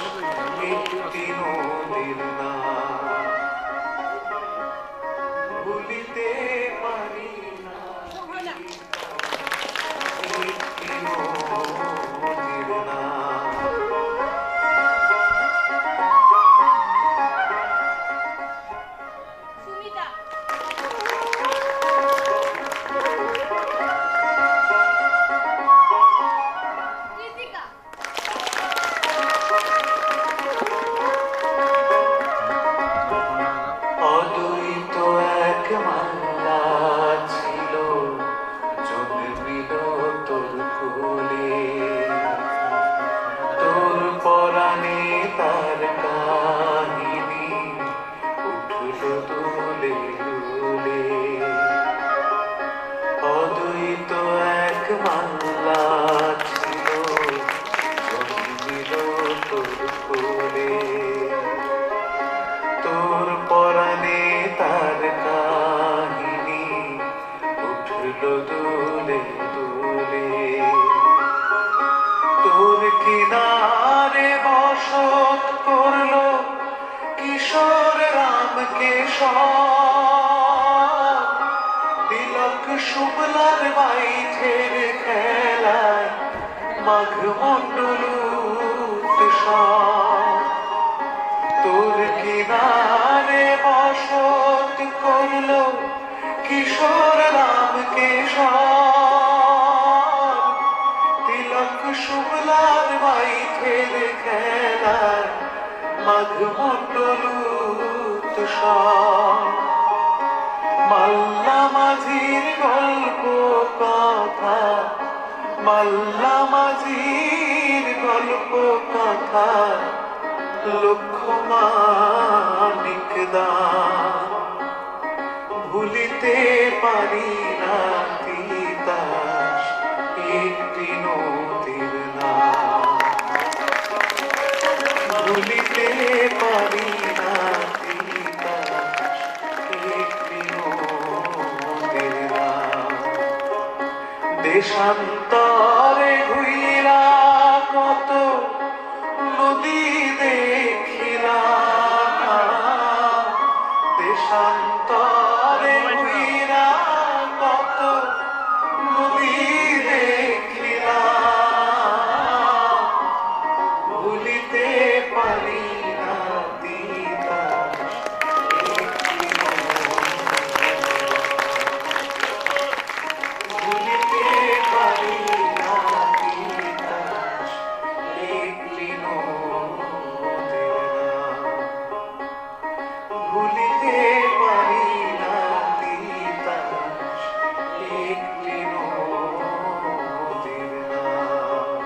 একটি নদীর নাম ভুলিতে পারি না একটি নদীর নাম সুমিতা ঋতিকা অদ্বৈত এক মাল্লা ছিল জন্মিল তোর কোলে তোর পরাণে তার কাহিনী উঠল দোলে দোলে অদ্বৈত এক মাল্লা ছিল জন্মিল তোর কোলে তোর পরাণে তার কাহিনী উঠল দোলে দোলে তোর কিনারে বসত করলো কিশোর রাম কেশর তিলক শুক্লার বাইঠের খেলায় মাঘ মণ্ডল তুষার তোর কিনারে বসত করলো কিশোর রাম কেশর তিলক শুক্লার বাইঠের খেলায় মাঘ মণ্ডল তুষার মাল্লা মাঝির গল্প কথা মাল্লা মাঝির গল্প কথা লক্ষ্যমানিক দান ভুলিতে পারি না তিতাস একটি নদীর নাম ভুলিতে পারি না তিতাস একটি নদীর নাম দেশান্তরে ঘুইরা কত নদী দেখিলাম দেশান্তরে ঘুইরা কত নদী দেখিলাম ভুলিতে পারি না তিতাস ভুলিতে পারি না তিতাস একটি নদীর নাম ভুলিতে পারি না তিতাস একটি নদীর নাম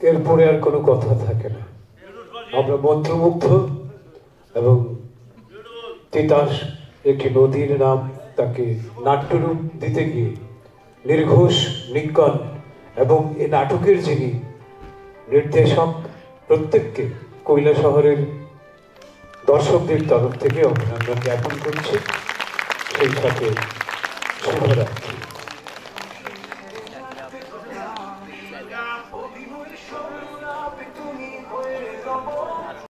এরপরে আর কোনো কথা থাকে না আমরা মন্ত্রমুগ্ধ এবং তিতাস একটি নদীর নাম তাকে নাট্যরূপ দিতে গিয়ে নির্ঘোষ নিজ্ঞান এবং এই নাটকের যিনি নির্দেশক প্রত্যেককে কৈলাসহরের দর্শকদের তরফ থেকে অভিনন্দন জ্ঞাপন করছি সেই সাথে শুভরাত্রি অভিমুখ